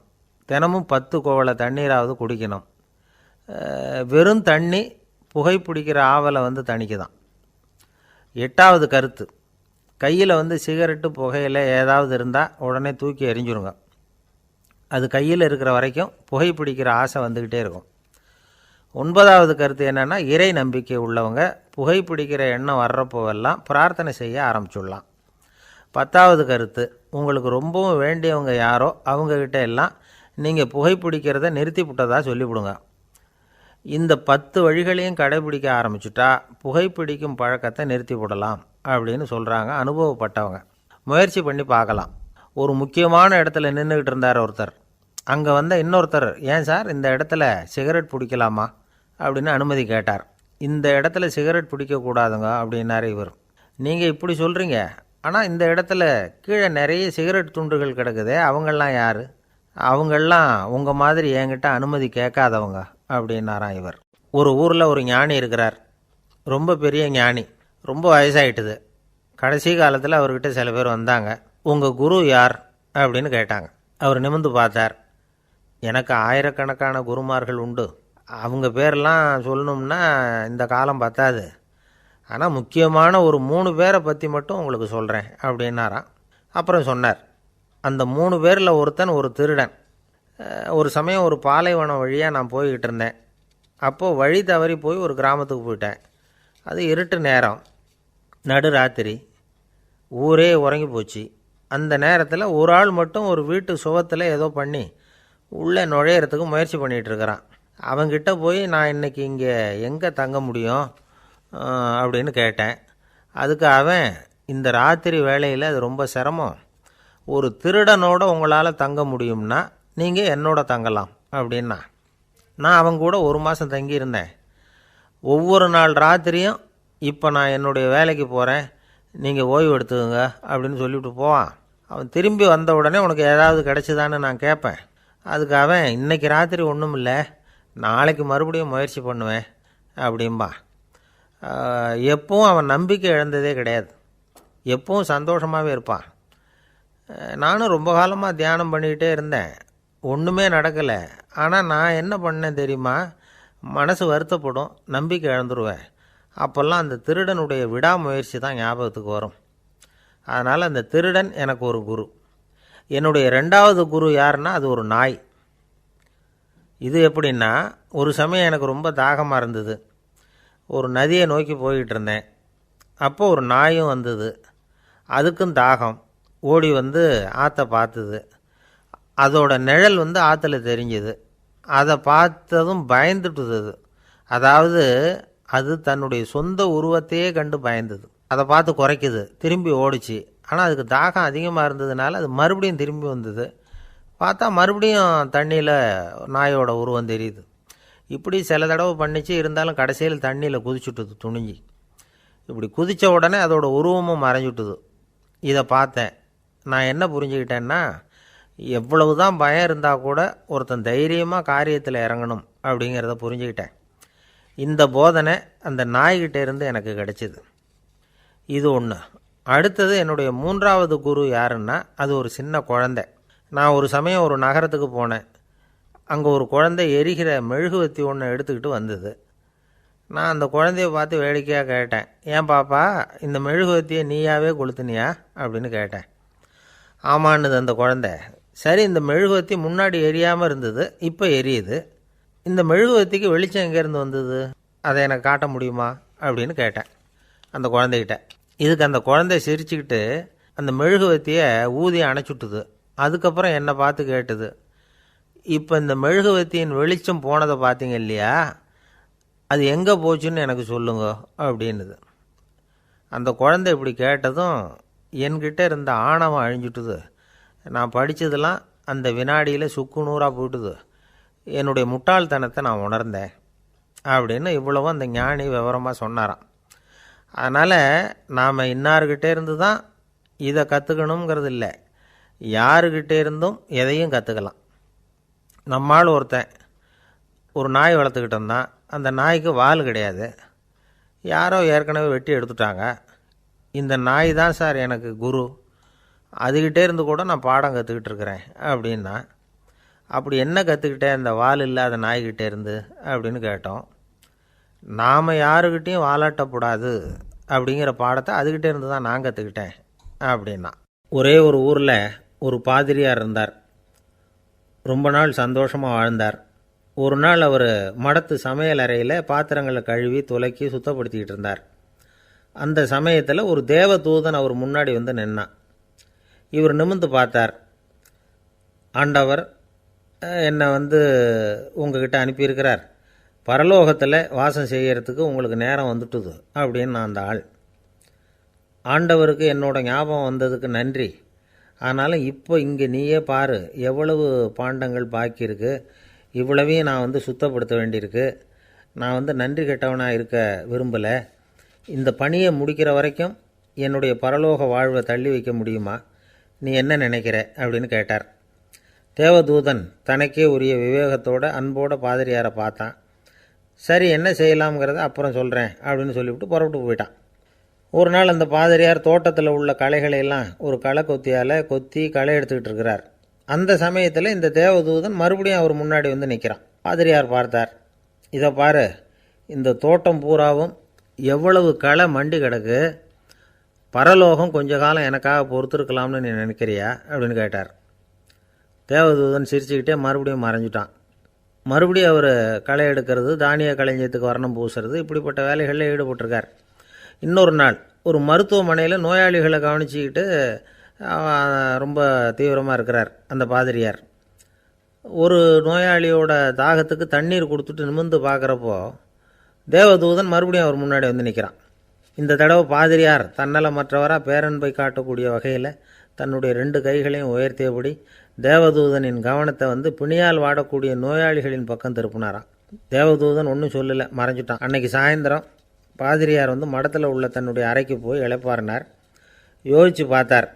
தினமும் 10 குவளை தண்ணீராவது குடிக்கணும். வெறும் தண்ணி புகைப்பிடிக்கிற ஆவலை தணிக்குதான். எட்டாவது கருத்து, கையில் சிகரெட்டு, புகையில ஏதாவது இருந்தால் உடனே தூக்கி எறிஞ்சிருங்க. அது கையில் இருக்கிற வரைக்கும் புகைப்பிடிக்கிற ஆசை வந்துக்கிட்டே இருக்கும். ஒன்பதாவது கருத்து என்னென்னா, இறை நம்பிக்கை உள்ளவங்க புகைப்பிடிக்கிற எண்ணம் வர்றப்போவெல்லாம் பிரார்த்தனை செய்ய ஆரம்பிச்சுடலாம். 10வது கருத்து, உங்களுக்கு ரொம்பவும் வேண்டியவங்க யாரோ அவங்கக்கிட்ட எல்லாம் நீங்கள் புகைப்பிடிக்கிறத நிறுத்தி விட்டதாக சொல்லிவிடுங்க. இந்த 10 வழிகளையும் கடைபிடிக்க ஆரம்பிச்சுட்டா புகைப்பிடிக்கும் பழக்கத்தை நிறுத்தி விடலாம் அப்படின்னு சொல்கிறாங்க அனுபவப்பட்டவங்க. முயற்சி பண்ணி பார்க்கலாம். ஒரு முக்கியமான இடத்துல நின்றுக்கிட்டு இருந்தார் ஒருத்தர். அங்கே இன்னொருத்தர், ஏன் சார் இந்த இடத்துல சிகரெட் பிடிக்கலாமா அப்படின்னு அனுமதி கேட்டார். இந்த இடத்துல சிகரெட் பிடிக்கக்கூடாதுங்க அப்படின்னாரு இவர். நீங்கள் இப்படி சொல்கிறீங்க, ஆனால் இந்த இடத்துல கீழே நிறைய சிகரெட் துண்டுகள் கிடக்குதே, அவங்கெல்லாம் யார்? அவங்கெல்லாம் உங்கள் மாதிரி என்கிட்ட அனுமதி கேட்காதவங்க அப்படின்னாராம் இவர். ஒரு ஊரில் ஒரு ஞானி இருக்கிறார். ரொம்ப பெரிய ஞானி, ரொம்ப வயசாகிட்டுது. கடைசி காலத்தில் அவர்கிட்ட சில பேர் வந்தாங்க. உங்கள் குரு யார் அப்படின்னு கேட்டாங்க. அவர் நிமிர்ந்து பார்த்தார். எனக்கு ஆயிரக்கணக்கான குருமார்கள் உண்டு, அவங்க பேரெல்லாம் சொல்லணும்னா இந்த காலம் பத்தாது. ஆனால் முக்கியமான ஒரு 3 பேரை பற்றி மட்டும் உங்களுக்கு சொல்கிறேன் அப்படின்னாராம். அப்புறம் சொன்னார், அந்த 3 பேரில் ஒருத்தன் ஒரு திருடன். ஒரு சமயம் ஒரு பாலைவனம் வழியாக நான் போய்கிட்டு இருந்தேன். அப்போது வழி தவறி போய் ஒரு கிராமத்துக்கு போயிட்டேன். அது இருட்டு நேரம், நடுராத்திரி, ஊரே உறங்கி போச்சு. அந்த நேரத்தில் ஒரு ஆள் மட்டும் ஒரு வீட்டு சுவத்தில் ஏதோ பண்ணி உள்ளே நுழையிறதுக்கு முயற்சி பண்ணிகிட்ருக்கிறான். அவங்கிட்ட போய், நான் இன்றைக்கி இங்கே எங்கே தங்க முடியும் அப்படின்னு கேட்டேன். அதுக்கு அவன், இந்த ராத்திரி வேளையில் அது ரொம்ப சிரமம், ஒரு திருடனோட உங்களால் தங்க முடியும்னா நீங்கள் என்னோட தங்கலாம் அப்படின்னா. நான் அவங்க கூட 1 மாதம் தங்கியிருந்தேன். ஒவ்வொரு நாள் ராத்திரியும், இப்போ நான் என்னுடைய வேலைக்கு போகிறேன், நீங்கள் ஓய்வு எடுத்துக்கோங்க அப்படின்னு சொல்லிவிட்டு போவான். அவன் திரும்பி வந்த உடனே உனக்கு ஏதாவது கிடச்சிதான்னு நான் கேட்பேன். அதுக்கு அவன், இன்றைக்கி ராத்திரி ஒன்றும் இல்லை, நாளைக்கு மறுபடியும் முயற்சி பண்ணுவேன் அப்படின்பா. எப்பவும் அவன் நம்பிக்கை இழந்ததே கிடையாது, எப்பவும் சந்தோஷமாகவே இருப்பான். நானும் ரொம்ப காலமாக தியானம் பண்ணிக்கிட்டே இருந்தேன், ஒன்றுமே நடக்கலை. ஆனால் நான் என்ன பண்ணேன் தெரியுமா? மனசு வருத்தப்படும், நம்பிக்கை இழந்துருவேன். அப்போல்லாம் அந்த திருடனுடைய விடாமுயற்சி தான் ஞாபகத்துக்கு வரும். அதனால் அந்த திருடன் எனக்கு ஒரு குரு. என்னுடைய 2வது குரு யாருன்னா, அது ஒரு நாய். இது எப்படின்னா, ஒரு சமயம் எனக்கு ரொம்ப தாகமாக இருந்தது. ஒரு நதியை நோக்கி போய்கிட்டு இருந்தேன். அப்போது ஒரு நாயும் வந்தது. அதுக்கும் தாகம். ஓடி ஆற்றை பார்த்துது. அதோட நிழல் ஆற்றுல தெரிஞ்சுது. அதை பார்த்ததும் பயந்துட்டுது. அதாவது அது தன்னுடைய சொந்த உருவத்தையே கண்டு பயந்தது. அதை பார்த்து குறைக்குது, திரும்பி ஓடிச்சு. ஆனால் அதுக்கு தாகம் அதிகமாக இருந்ததுனால அது மறுபடியும் திரும்பி வந்தது. பார்த்தா மறுபடியும் தண்ணியில் நாயோட உருவம் தெரியுது. இப்படி சில தடவை பண்ணிச்சு, இருந்தாலும் கடைசியில் தண்ணியில் குதிச்சுட்டுது துணிஞ்சி. இப்படி குதித்த உடனே அதோட உருவமும் மறைஞ்சுட்டுது. இதை பார்த்தேன். நான் என்ன புரிஞ்சுக்கிட்டேன்னா, எவ்வளவு தான் பயம் இருந்தால் கூட ஒருத்தன் தைரியமாக காரியத்தில் இறங்கணும் அப்படிங்கிறத புரிஞ்சுக்கிட்டேன். இந்த போதனை அந்த நாய்கிட்ட இருந்து எனக்கு கிடைச்சிது. இது ஒன்று. அடுத்தது, என்னுடைய 3வது குரு யாருன்னா, அது ஒரு சின்ன குழந்தை. நான் ஒரு சமயம் ஒரு நகரத்துக்கு போனேன். அங்கே ஒரு குழந்தை எரிகிற மெழுகுவத்தி ஒன்று எடுத்துக்கிட்டு வந்தது. நான் அந்த குழந்தைய பார்த்து வேடிக்கையாக கேட்டேன், ஏன் பாப்பா, இந்த மெழுகுவத்தியை நீயாவே கொளுத்துனியா அப்படின்னு கேட்டேன். ஆமான்னுது அந்த குழந்தை. சரி, இந்த மெழுகுவத்தி முன்னாடி எரியாமல் இருந்தது, இப்போ எரியுது. இந்த மெழுகுவத்திக்கு வெளிச்சம் எங்கேருந்து வந்தது, அதை எனக்கு காட்ட முடியுமா அப்படின்னு கேட்டேன் அந்த குழந்தைகிட்ட. இதுக்கு அந்த குழந்தை சிரிச்சுக்கிட்டு அந்த மெழுகுவத்தியை ஊதி அணைச்சுட்டுது. அதுக்கப்புறம் என்னை பார்த்து கேட்டுது, இப்போ இந்த மெழுகுவத்தியின் வெளிச்சம் போனதை பார்த்தீங்க இல்லையா, அது எங்கே போச்சுன்னு எனக்கு சொல்லுங்க அப்படின்னுது. அந்த குழந்தை இப்படி கேட்டதும் என்கிட்ட இருந்த ஆணவம் அழிஞ்சுட்டுது. நான் படித்ததெல்லாம் அந்த வினாடியில் சுக்கு நூறாக போயிட்டுது. என்னுடைய முட்டாள்தனத்தை நான் உணர்ந்தேன் அப்படின்னு இவ்வளவும் அந்த ஞானி விவரமாக சொன்னாராம். அதனால் நாம் இன்னார்கிட்டே இருந்து தான் இதை கற்றுக்கணுங்கிறது இல்லை, யாருக்கிட்டே இருந்தும் எதையும் கற்றுக்கலாம். நம்மால் ஒருத்தன் ஒரு நாய் வளர்த்துக்கிட்டு இருந்தான். அந்த நாய்க்கு வால் கிடையாது. யாரோ ஏற்கனவே வெட்டி எடுத்துட்டாங்க. இந்த நாய் தான் சார் எனக்கு குரு, அதுக்கிட்டே இருந்து கூட நான் பாடம் கற்றுக்கிட்டு இருக்கிறேன் அப்படின்னா. அப்படி என்ன கற்றுக்கிட்டேன் அந்த வால் இல்லாத நாய்கிட்டே இருந்து அப்படின்னு கேட்டோம். நாம் யாருக்கிட்டேயும் வாலாட்டக்கூடாது அப்படிங்கிற பாடத்தை அதுக்கிட்டே இருந்து தான் நான் கற்றுக்கிட்டேன் அப்படின்னா. ஒரே ஒரு ஊரில் ஒரு பாதிரியார் இருந்தார். ரொம்ப நாள் சந்தோஷமாக வாழ்ந்தார். ஒரு நாள் அவர் மடத்து சமையல் அறையில் பாத்திரங்களை கழுவி துலக்கி சுத்தப்படுத்திக்கிட்டு இருந்தார். அந்த சமயத்தில் ஒரு தேவதூதன் அவர் முன்னாடி வந்து நின்னான். இவர் நிமிர்ந்து பார்த்தார். ஆண்டவர் என்னை உங்ககிட்ட அனுப்பியிருக்கிறார், பரலோகத்தில் வாசம் செய்யறதுக்கு உங்களுக்கு நேரம் வந்துட்டுது அப்படின்னு நான் அந்த ஆள். ஆண்டவருக்கு என்னோட ஞாபகம் வந்ததுக்கு நன்றி. ஆனாலும் இப்போ இங்கே நீயே பாரு, எவ்வளவு பாண்டங்கள் பாக்கி இருக்குது, இவ்வளவையும் நான் சுத்தப்படுத்த வேண்டியிருக்கு. நான் நன்றி கெட்டவனாக இருக்க விரும்பலை. இந்த பணியை முடிக்கிற வரைக்கும் என்னுடைய பரலோக வாழ்வை தள்ளி வைக்க முடியுமா, நீ என்ன நினைக்கிற அப்படின்னு கேட்டார். தேவதூதன் தனக்கே உரிய விவேகத்தோட அன்போட பாதிரியாரை பார்த்தான். சரி, என்ன செய்யலாம்ங்கிறத அப்புறம் சொல்கிறேன் அப்படின்னு சொல்லிவிட்டு புறப்பட்டு போயிட்டான். ஒரு நாள் அந்த பாதிரியார் தோட்டத்தில் உள்ள களைகளையெல்லாம் ஒரு களை கொத்தியால் கொத்தி களை எடுத்துக்கிட்டு இருக்கிறார். அந்த சமயத்தில் இந்த தேவதூதன் மறுபடியும் அவர் முன்னாடி நிற்கிறான். பாதிரியார் பார்த்தார். இதை பாரு, இந்த தோட்டம் பூராவும் எவ்வளவு களை மண்டி கிடக்கு, பரலோகம் கொஞ்ச காலம் எனக்காக பொறுத்திருக்கலாம்னு நீ நினைக்கிறியா அப்படின்னு கேட்டார். தேவதூதன் சிரிச்சுக்கிட்டே மறுபடியும் மறைஞ்சிட்டான். மறுபடியும் அவர் களை எடுக்கிறது, தானிய களஞ்சியத்துக்கு வர்ணம் பூசுறது, இப்படிப்பட்ட வேலைகளில் ஈடுபட்டிருக்கார். இன்னொரு நாள் ஒரு மருத்துவமனையில் நோயாளிகளை கவனிச்சிக்கிட்டு ரொம்ப தீவிரமாக இருக்கிறார் அந்த பாதிரியார். ஒரு நோயாளியோட தாகத்துக்கு தண்ணீர் கொடுத்துட்டு நிமிர்ந்து பார்க்குறப்போ தேவதூதன் மறுபடியும் அவர் முன்னாடி நிற்கிறான். இந்த தடவை பாதிரியார் தன்னலமற்றவராக பேரன்பை காட்டக்கூடிய வகையில் தன்னுடைய 2 கைகளையும் உயர்த்தியபடி தேவதூதனின் கவனத்தை பிணியால் வாடக்கூடிய நோயாளிகளின் பக்கம் திருப்பினாராம். தேவதூதன் ஒன்றும் சொல்லலை, மறைஞ்சிட்டான். அன்னைக்கு சாயந்தரம் பாதிரியார் மடத்தில் உள்ள தன்னுடைய அறைக்கு போய் இளைப்பாறினார். யோசித்து பார்த்தார்.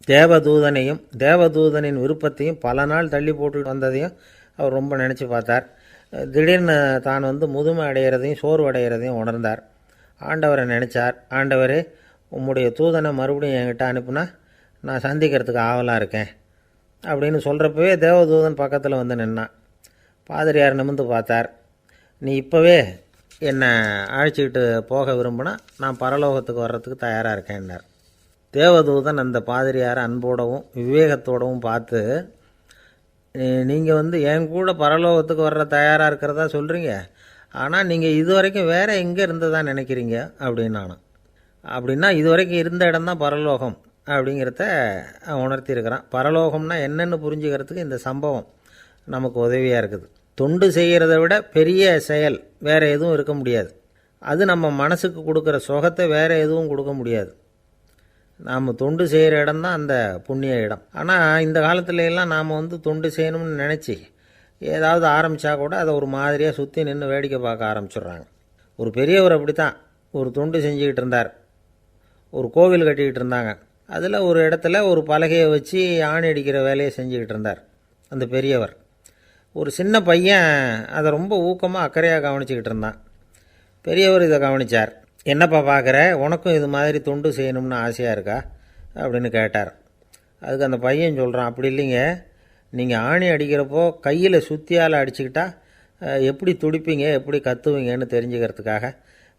தேவதூதனையும் தேவதூதனின் விருப்பத்தையும் பல நாள் தள்ளி போட்டு வந்ததையும் அவர் ரொம்ப நினச்சி பார்த்தார். திடீர்னு தான் முதுமை அடைகிறதையும் சோர்வு அடைகிறதையும் உணர்ந்தார். ஆண்டவரை நினச்சார். ஆண்டவரே, உம்முடைய தூதனை மறுபடியும் என்கிட்ட அனுப்புனா நான் சந்திக்கிறதுக்கு ஆவலாக இருக்கேன் அப்படின்னு சொல்கிறப்பவே தேவதூதன் பக்கத்தில் நின்னான். பாதிரியார் நிமிர்ந்து பார்த்தார். நீ இப்போவே என்னை அழைச்சிக்கிட்டு போக விரும்பினா நான் பரலோகத்துக்கு வர்றதுக்கு தயாராக இருக்கேன்னார். தேவதூதன் அந்த பாதிரியாரை அன்போடவும் விவேகத்தோடவும் பார்த்து, நீங்கள் என் கூட பரலோகத்துக்கு வர்ற தயாராக இருக்கிறதா சொல்கிறீங்க, ஆனால் நீங்கள் இது வரைக்கும் வேறு எங்கே இருந்ததா நினைக்கிறீங்க அப்படின்னு நானும். அப்படின்னா இது வரைக்கும் இருந்த இடம்தான் பரலோகம் அப்படிங்கிறத உணர்த்தியிருக்கிறான். பரலோகம்னா என்னென்னு புரிஞ்சுக்கிறதுக்கு இந்த சம்பவம் நமக்கு உதவியாக இருக்குது. தொண்டு செய்கிறத விட பெரிய செயல் வேறு எதுவும் இருக்க முடியாது. அது நம்ம மனசுக்கு கொடுக்குற சுகத்தை வேறு எதுவும் கொடுக்க முடியாது. நாம் தொண்டு செய்கிற இடம் தான் அந்த புண்ணிய இடம். ஆனால் இந்த காலத்துல எல்லாம் நாம் தொண்டு செய்யணும்னு நினச்சி ஏதாவது ஆரம்பித்தா கூட அதை ஒரு மாதிரியாக சுற்றி நின்று வேடிக்கை பார்க்க ஆரம்பிச்சிடுறாங்க. ஒரு பெரியவர் அப்படி தான் ஒரு தொண்டு செஞ்சுக்கிட்டு இருந்தார். ஒரு கோவில் கட்டிக்கிட்டு இருந்தாங்க. அதில் ஒரு இடத்துல ஒரு பலகையை வச்சு ஆணி அடிக்கிற வேலையை செஞ்சுக்கிட்டு இருந்தார் அந்த பெரியவர். ஒரு சின்ன பையன் அதை ரொம்ப ஊக்கமாக அக்கறையாக கவனிச்சிக்கிட்டு இருந்தான். பெரியவர் இதை கவனித்தார். என்னப்பா பார்க்குற, உனக்கும் இது மாதிரி தொண்டு செய்யணும்னு ஆசையாக இருக்கா அப்படின்னு கேட்டார். அதுக்கு அந்த பையன் சொல்கிறான், அப்படி இல்லைங்க, நீங்கள் ஆணி அடிக்கிறப்போ கையில் சுத்தியால் அடிச்சுக்கிட்டா எப்படி துடிப்பீங்க, எப்படி கத்துவீங்கன்னு தெரிஞ்சுக்கிறதுக்காக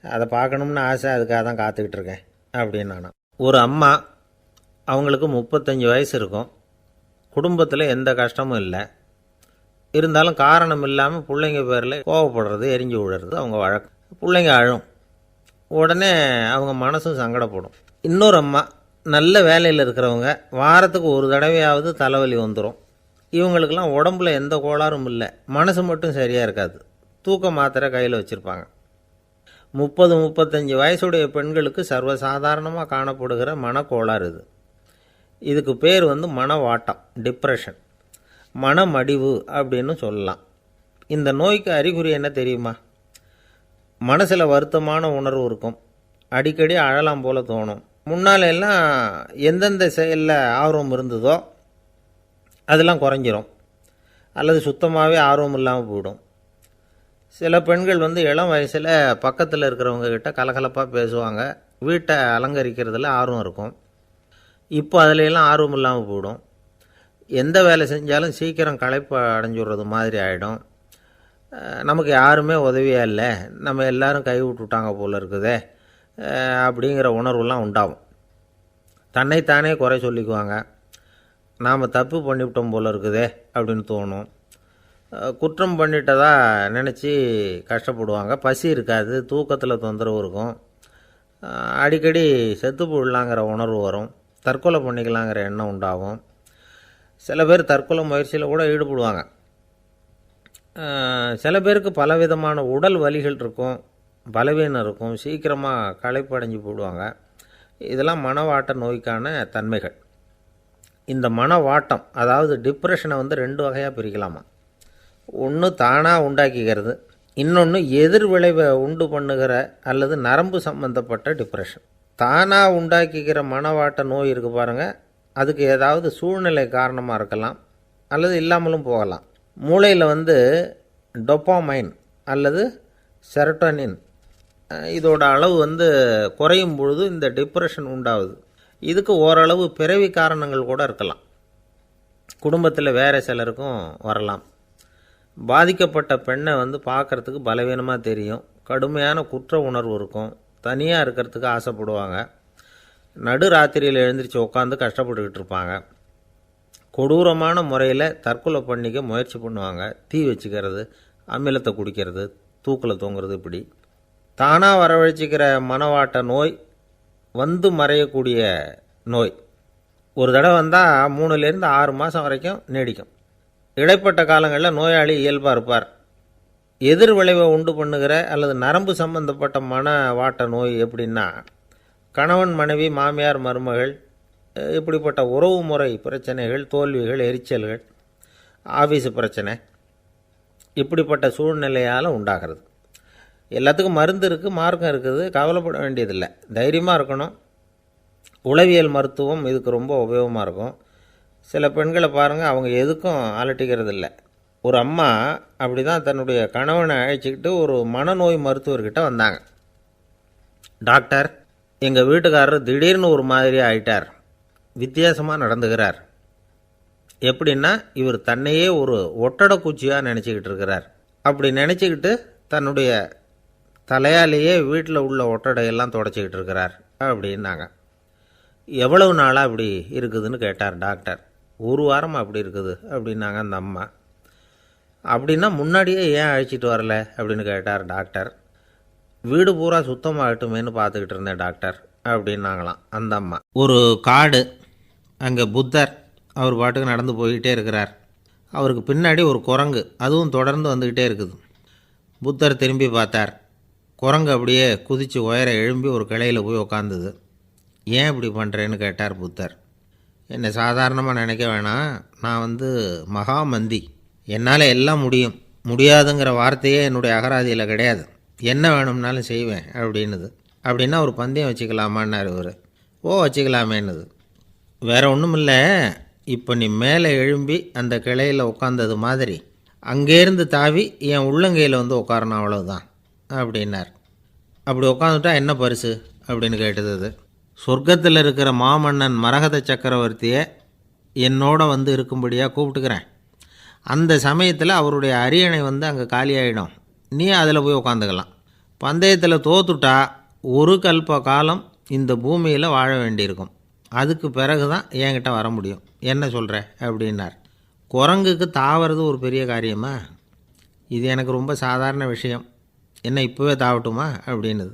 அதை பார்க்கணும்னு ஆசை, அதுக்காக தான் காத்துக்கிட்டு இருக்கேன் அப்படின்னு நானும். ஒரு அம்மா, அவங்களுக்கு 35 வயசு இருக்கும். குடும்பத்தில் எந்த கஷ்டமும் இல்லை. இருந்தாலும் காரணம் இல்லாமல் பிள்ளைங்க பேரில் கோவப்படுறது, எரிஞ்சு விழுறது அவங்க வழக்கம். பிள்ளைங்க அழும். உடனே அவங்க மனசும் சங்கடப்படும். இன்னொரு அம்மா, நல்ல வேலையில் இருக்கிறவங்க, வாரத்துக்கு ஒரு தடவையாவது தலைவலி வந்துடும். இவங்களுக்கெல்லாம் உடம்புல எந்த கோளாறும் இல்லை, மனசு மட்டும் சரியாக இருக்காது. தூக்க மாத்திரை கையில் வச்சுருப்பாங்க. 30-35 வயசுடைய பெண்களுக்கு சர்வசாதாரணமாக காணப்படுகிற மனக்கோளாறு இது. இதுக்கு பேர் மனவாட்டம், டிப்ரெஷன், மனமடிவு அப்படின்னு சொல்லலாம். இந்த நோய்க்கு அறிகுறி என்ன தெரியுமா? மனசில் வருத்தமான உணர்வு இருக்கும். அடிக்கடி அழலாம் போல தோணும். முன்னால் எல்லாம் எந்தெந்த செயலில் ஆர்வம் இருந்ததோ அதெல்லாம் குறைஞ்சிரும், அல்லது சுத்தமாகவே ஆர்வம் இல்லாமல் போயிடும். சில பெண்கள் இளம் வயசில் பக்கத்தில் இருக்கிறவங்க கிட்ட கலகலப்பாக பேசுவாங்க, வீட்டை அலங்கரிக்கிறதுல ஆர்வம் இருக்கும். இப்போ அதிலெல்லாம் ஆர்வம் இல்லாமல் போயிடும். எந்த வேலை செஞ்சாலும் சீக்கிரம் களைப்பு அடைஞ்சுடுறது மாதிரி ஆகிடும். நமக்கு யாருமே உதவியாக இல்லை, நம்ம எல்லாரும் கை விட்டுட்டாங்க போல் இருக்குதே அப்படிங்கிற உணர்வுலாம் உண்டாகும். தன்னைத்தானே குறை சொல்லிக்குவாங்க. நாம் தப்பு பண்ணிவிட்டோம் போல் இருக்குதே அப்படின்னு தோணும். குற்றம் பண்ணிட்டதா நினச்சி கஷ்டப்படுவாங்க. பசி இருக்காது, தூக்கத்தில் தொந்தரவு இருக்கும். அடிக்கடி செத்து போடலாங்கிற உணர்வு வரும். தற்கொலை பண்ணிக்கலாங்கிற எண்ணம் உண்டாகும். சில பேர் தற்கொலை முயற்சியில் கூட ஈடுபடுவாங்க. சில பேருக்கு பலவிதமான உடல் வலிகள் இருக்கும், பலவீனம் இருக்கும், சீக்கிரமாக களைப்படைஞ்சு போடுவாங்க. இதெல்லாம் மனவாட்ட நோய்க்கான தன்மைகள். இந்த மனவாட்டம், அதாவது டிப்ரெஷனை 2 வகையாக பிரிக்கலாமா. ஒன்று தானாக உண்டாக்கிக்கிறது, இன்னொன்று எதிர் விளைவை உண்டு பண்ணுகிற அல்லது நரம்பு சம்பந்தப்பட்ட டிப்ரெஷன். தானாக உண்டாக்கிக்கிற மனவாட்ட நோய் இருக்குது பாருங்கள், அதுக்கு ஏதாவது சூழ்நிலை காரணமாக இருக்கலாம், அல்லது இல்லாமலும் போகலாம். மூளையில் டொப்பாமைன் அல்லது செரட்டோனின் இதோட அளவு குறையும் பொழுது இந்த டிப்ரெஷன் உண்டாகுது. இதுக்கு ஓரளவு பிறவி காரணங்கள் கூட இருக்கலாம். குடும்பத்தில் வேறு சிலருக்கும் வரலாம். பாதிக்கப்பட்ட பெண்ணை பார்க்குறதுக்கு பலவீனமாக தெரியும். கடுமையான குற்ற உணர்வு இருக்கும். தனியாக இருக்கிறதுக்கு ஆசைப்படுவாங்க. நடு ராத்திரியில் எழுந்திரிச்சு உட்காந்து கஷ்டப்பட்டுக்கிட்டு இருப்பாங்க. கொடூரமான முறையில் தற்கொலை பண்ணிக்க முயற்சி பண்ணுவாங்க. தீ வச்சுக்கிறது, அமிலத்தை குடிக்கிறது, தூக்கில் தொங்குறது. இப்படி தானாக வரவழைச்சிக்கிற மனவாட்ட நோய் மறையக்கூடிய நோய். ஒரு தடவை வந்தால் 3லேருந்து 6 மாதம் வரைக்கும் நீடிக்கும். இடைப்பட்ட காலங்களில் நோயாளி இயல்பாக இருப்பார். எதிர் விளைவை உண்டு பண்ணுகிற அல்லது நரம்பு சம்பந்தப்பட்ட மனவாட்ட நோய் எப்படின்னா, கணவன் மனைவி, மாமியார் மருமகள், இப்படிப்பட்ட உறவு முறை பிரச்சனைகள், தோல்விகள், எரிச்சல்கள், ஆஃபீஸு பிரச்சனை, இப்படிப்பட்ட சூழ்நிலையால் உண்டாகிறது. எல்லாத்துக்கும் மருந்து இருக்குது, மார்க்கம் இருக்குது, கவலைப்பட வேண்டியதில்லை, தைரியமாக இருக்கணும். உளவியல் மருத்துவம் இதுக்கு ரொம்ப உபயோகமாக இருக்கும். சில பெண்களை பாருங்கள், அவங்க எதுக்கும் அலட்டிக்கிறது இல்லை. ஒரு அம்மா அப்படி தான் தன்னுடைய கணவனை அழைச்சிக்கிட்டு ஒரு மனநோய் மருத்துவர்கிட்ட வந்தாங்க. டாக்டர், எங்கள் வீட்டுக்காரர் திடீர்னு ஒரு மாதிரி ஆயிட்டார், வித்தியாசமாக நடந்துக்கிறார். எப்படின்னா, இவர் தன்னையே ஒரு ஒட்டடை பூச்சியாக நினச்சிக்கிட்டு இருக்கிறார். அப்படி நினச்சிக்கிட்டு தன்னுடைய தலையாலேயே வீட்டில் உள்ள ஒட்டடையெல்லாம் தொடச்சிக்கிட்டு இருக்கிறார் அப்படின்னாங்க. எவ்வளவு நாளாக அப்படி இருக்குதுன்னு கேட்டார் டாக்டர். 1 வாரமாக அப்படி இருக்குது அப்படின்னாங்க அந்த அம்மா. அப்படின்னா முன்னாடியே ஏன் அழைச்சிட்டு வரல அப்படின்னு கேட்டார் டாக்டர். வீடு பூரா சுத்தமாகட்டுமேனு பார்த்துக்கிட்டு இருந்தேன் டாக்டர் அப்படின்னாங்களாம் அந்த அம்மா. ஒரு காடு, அங்கே புத்தர் அவர் பாட்டுக்கு நடந்து போய்கிட்டே இருக்கிறார். அவருக்கு பின்னாடி ஒரு குரங்கு, அதுவும் தொடர்ந்து வந்துக்கிட்டே இருக்குது. புத்தர் திரும்பி பார்த்தார். குரங்கு அப்படியே குதித்து உயர எழும்பி ஒரு கிளையில் போய் உக்காந்துது. ஏன் இப்படி பண்ணுறேன்னு கேட்டார் புத்தர். என்னை சாதாரணமாக நினைக்க வேணாம், நான் மகாமந்தி, என்னால் எல்லாம் முடியும், முடியாதுங்கிற வார்த்தையே என்னுடைய அகராதியில் கிடையாது, என்ன வேணும்னாலும் செய்வேன் அப்படின்னுது. அப்படின்னா ஒரு பந்தயம் வச்சுக்கலாமான்னார் இவர். ஓ வச்சுக்கலாமேன்னுது. வேறு ஒன்றும் இல்லை, இப்போ நீ மேலே எழும்பி அந்த கிளையில் உட்காந்தது மாதிரி அங்கேருந்து தாவி என் உள்ளங்கையில் உட்காரணும், அவ்வளவுதான் அப்படின்னார். அப்படி உட்காந்துட்டா என்ன பரிசு அப்படின்னு கேட்டது அது. சொர்க்கத்தில் இருக்கிற மாமன்னன் மரகத சக்கரவர்த்தியை என்னோட இருக்கும்படியாக கூப்பிட்டுக்கிறேன். அந்த சமயத்தில் அவருடைய அரியணை அங்கே காலியாகிடும், நீ அதில் போய் உட்காந்துக்கலாம். பந்தயத்தில் தோத்துட்டா ஒரு கல்ப காலம் இந்த பூமியில் வாழ வேண்டியிருக்கும், அதுக்கு பிறகு தான் என்கிட்ட வர முடியும், என்ன சொல்கிற அப்படின்னார். குரங்குக்கு தாவறது ஒரு பெரிய காரியமா? இது எனக்கு ரொம்ப சாதாரண விஷயம், என்ன இப்போவே தாவட்டுமா அப்படின்னுது.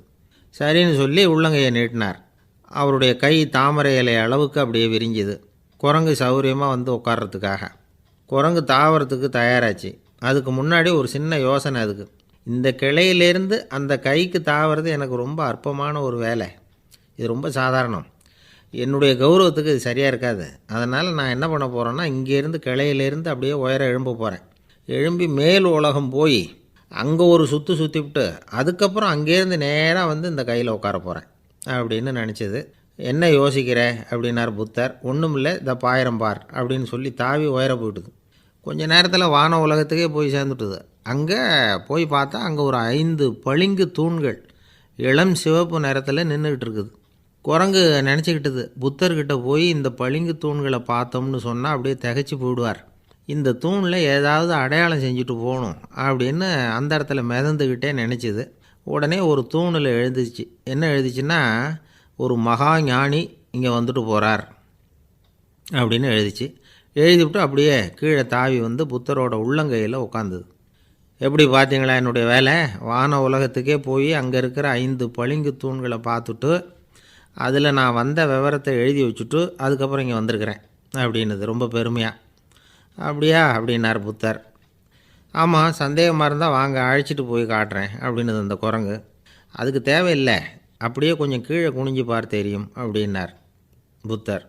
சரின்னு சொல்லி உள்ளங்கையை நீட்டினார். அவருடைய கை தாமரை இலை அளவுக்கு அப்படியே விரிஞ்சுது. குரங்கு சௌகரியமாக உட்கார்றதுக்காக. குரங்கு தாவறதுக்கு தயாராச்சு. அதுக்கு முன்னாடி ஒரு சின்ன யோசனை அதுக்கு. இந்த கிளையிலேருந்து அந்த கைக்கு தாவறது எனக்கு ரொம்ப அற்பமான ஒரு வேலை, இது ரொம்ப சாதாரணம், என்னுடைய கௌரவத்துக்கு இது சரியாக இருக்காது. அதனால் நான் என்ன பண்ண போகிறேன்னா, இங்கேருந்து கிளையிலேருந்து அப்படியே உயர எழும்ப போகிறேன். எழும்பி மேல் உலகம் போய் அங்கே ஒரு சுற்றிவிட்டு அதுக்கப்புறம் அங்கேருந்து நேராக இந்த கையில் உட்கார போகிறேன் அப்படின்னு நினச்சிது. என்ன யோசிக்கிற அப்படின்னார் புத்தர். ஒன்றும் இல்லை, இந்த பாயிரம் பார் அப்படின்னு சொல்லி தாவி உயர போயிட்டுது. கொஞ்ச நேரத்தில் வான உலகத்துக்கே போய் சேர்ந்துட்டுது. அங்கே போய் பார்த்தா அங்கே ஒரு 5 பளிங்கு தூண்கள் இளம் சிவப்பு நிறத்தில் நின்றுக்கிட்டு இருக்குது. குரங்கு நினச்சிக்கிட்டது, புத்தர்கிட்ட போய் இந்த பளிங்கு தூண்களை பார்த்தோம்னு சொன்னால் அப்படியே திகைச்சு போயிடுவார், இந்த தூணில் ஏதாவது அடையாளம் செஞ்சுட்டு போகணும் அப்படின்னு அந்த இடத்துல மிதந்துக்கிட்டே நினச்சிது. உடனே ஒரு தூணில் எழுதிச்சு. என்ன எழுதிச்சுன்னா, ஒரு மகா ஞானி இங்கே வந்துட்டு போகிறார் அப்படின்னு எழுதிச்சு. எழுதிவிட்டு அப்படியே கீழே தாவி புத்தரோட உள்ளங்கையில் உட்காந்துது. எப்படி பார்த்தீங்களா என்னுடைய வேலை? வான உலகத்துக்கே போய் அங்கே இருக்கிற 5 பளிங்கு தூண்களை பார்த்துட்டு அதில் நான் வந்த விவரத்தை எழுதி வச்சுட்டு அதுக்கப்புறம் இங்கே வந்திருக்கிறேன் அப்படின்னுது ரொம்ப பெருமையாக. அப்படியா அப்படின்னார் புத்தர். ஆமாம், சந்தேகமாக இருந்தால் வாங்க, அழைச்சிட்டு போய் காட்டுறேன் அப்படின்னுது அந்த குரங்கு. அதுக்கு தேவையில்லை, அப்படியே கொஞ்சம் கீழே குனிஞ்சு பார்த்து தெரியும் அப்படின்னார் புத்தர்.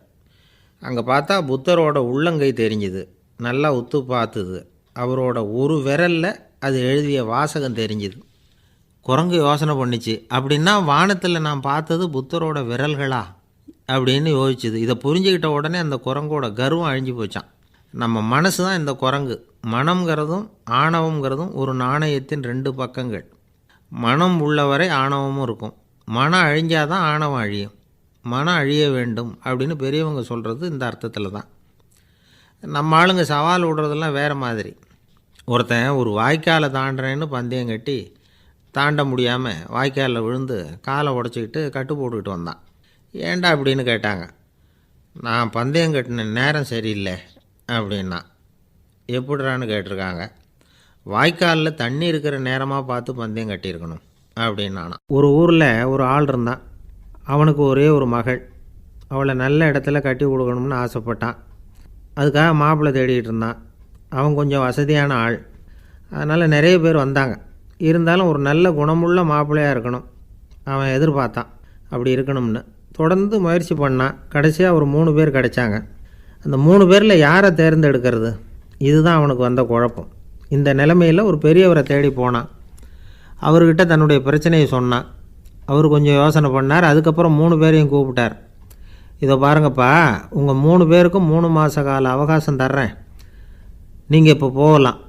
அங்கே பார்த்தா புத்தரோட உள்ளங்கை தெரிஞ்சுது. நல்லா உத்து பார்த்துது. அவரோட ஒரு விரலில் அது எழுதிய வாசகம் தெரிஞ்சுது. குரங்கு யோசனை பண்ணிச்சு, அப்படின்னா வானத்தில் நான் பார்த்தது புத்தரோட விரல்களா அப்படின்னு யோசிச்சுது. இதை புரிஞ்சுக்கிட்ட உடனே அந்த குரங்கோட கர்வம் அழிஞ்சு போச்சான். நம்ம மனசு தான் இந்த குரங்கு. மனம்ங்கிறதும் ஆணவங்கிறதும் ஒரு நாணயத்தின் 2 பக்கங்கள். மனம் உள்ளவரை ஆணவமும் இருக்கும். மனம் அழிஞ்சாதான் ஆணவம் அழியும். மனம் அழிய வேண்டும் அப்படின்னு பெரியவங்க சொல்கிறது இந்த அர்த்தத்தில் தான். நம்ம ஆளுங்க சவால் விடுறதெல்லாம் வேறு மாதிரி. ஒருத்தன் ஒரு வாய்க்காலை தாண்டுறேன்னு பந்தயம் கட்டி தாண்ட முடியாமல் வாய்க்காலில் விழுந்து காலை உடச்சிக்கிட்டு கட்டு போட்டுக்கிட்டு வந்தான். ஏன்டா அப்படின்னு கேட்டாங்க. நான் பந்தயம் கட்டின நேரம் சரியில்லை அப்படின்னா. எப்படிறான்னு கேட்டிருக்காங்க. வாய்க்காலில் தண்ணி இருக்கிற நேரமாக பார்த்து பந்தயம் கட்டியிருக்கணும் அப்படின்னானா. ஒரு ஊரில் ஒரு ஆள் இருந்தான். அவனுக்கு ஒரே ஒரு மகள். அவளை நல்ல இடத்துல கட்டி கொடுக்கணும்னு ஆசைப்பட்டான். அதுக்காக மாப்பிள்ளை தேடிகிட்டு இருந்தான். அவன் கொஞ்சம் வசதியான ஆள், அதனால் நிறைய பேர் வந்தாங்க. இருந்தாலும் ஒரு நல்ல குணமுள்ள மாப்பிள்ளையாக இருக்கணும் அவன் எதிர்பார்த்தான். அப்படி இருக்கணும்னு தொடர்ந்து முயற்சி பண்ணான். கடைசியாக ஒரு 3 பேர் கிடைச்சாங்க. அந்த 3 பேரில் யாரை தேர்ந்தெடுக்கிறது, இதுதான் அவனுக்கு வந்த குழப்பம். இந்த நிலைமையில் ஒரு பெரியவரை தேடி போனான். அவர்கிட்ட தன்னுடைய பிரச்சனையை சொன்னான். அவர் கொஞ்சம் யோசனை பண்ணார். அதுக்கப்புறம் 3 பேரையும் கூப்பிட்டார். இதை பாருங்கப்பா, உங்கள் 3 பேருக்கும் 3 மாத கால அவகாசம் தர்றேன். நீங்கள் இப்போ போகலாம்,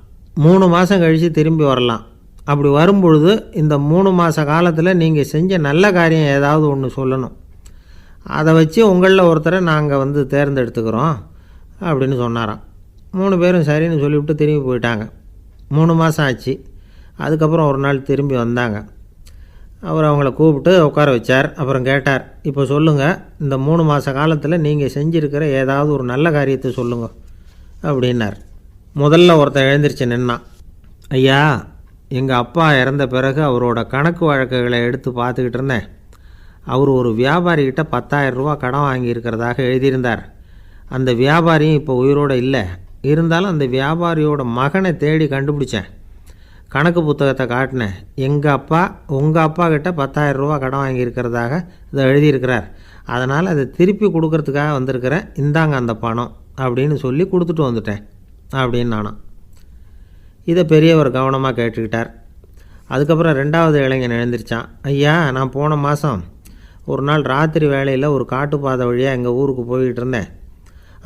3 மாதம் கழித்து திரும்பி வரலாம். அப்படி வரும்பொழுது இந்த 3 மாத காலத்தில் நீங்கள் செஞ்ச நல்ல காரியம் ஏதாவது ஒன்று சொல்லணும். அதை வச்சு உங்களில் ஒருத்தரை நாங்கள் தேர்ந்தெடுத்துக்கிறோம் அப்படின்னு சொன்னாராம். 3 பேரும் சரின்னு சொல்லிவிட்டு திரும்பி போயிட்டாங்க. 3 மாதம் ஆச்சு. அதுக்கப்புறம் ஒரு நாள் திரும்பி வந்தாங்க. அவர் அவங்கள கூப்பிட்டு உட்கார வச்சார். அப்புறம் கேட்டார், இப்போ சொல்லுங்கள், இந்த 3 மாத காலத்தில் நீங்கள் செஞ்சுருக்கிற ஏதாவது ஒரு நல்ல காரியத்தை சொல்லுங்க அப்படின்னார். முதல்ல ஒருத்தன் எழுந்திரிச்சு நின்னான். ஐயா, எங்கள் அப்பா இறந்த பிறகு அவரோட கணக்கு வழக்குகளை எடுத்து பார்த்துக்கிட்டு இருந்தேன். அவர் ஒரு வியாபாரிகிட்ட 10,000 ரூபா கடன் வாங்கியிருக்கிறதாக எழுதியிருந்தார். அந்த வியாபாரியும் இப்போ உயிரோடு இல்லை. இருந்தாலும் அந்த வியாபாரியோட மகனை தேடி கண்டுபிடிச்சேன். கணக்கு புத்தகத்தை காட்டினேன். எங்கள் அப்பா உங்கள் அப்பா கிட்ட 10,000 ரூபா கடன் வாங்கியிருக்கிறதாக இதை எழுதியிருக்கிறார். அதனால் அதை திருப்பி கொடுக்கறதுக்காக வந்திருக்கிறேன், இந்தாங்க அந்த பணம் அப்படின்னு சொல்லி கொடுத்துட்டு வந்துட்டேன் அப்படின்னு நானும். இதை பெரியவர் கவனமாக கேட்டுக்கிட்டார். அதுக்கப்புறம் 2வது இளைஞன் எழுந்திரிச்சான். ஐயா, நான் போன மாதம் ஒரு நாள் ராத்திரி வேளையில் ஒரு காட்டுப்பாதை வழியாக எங்கள் ஊருக்கு போய்கிட்டு இருந்தேன்.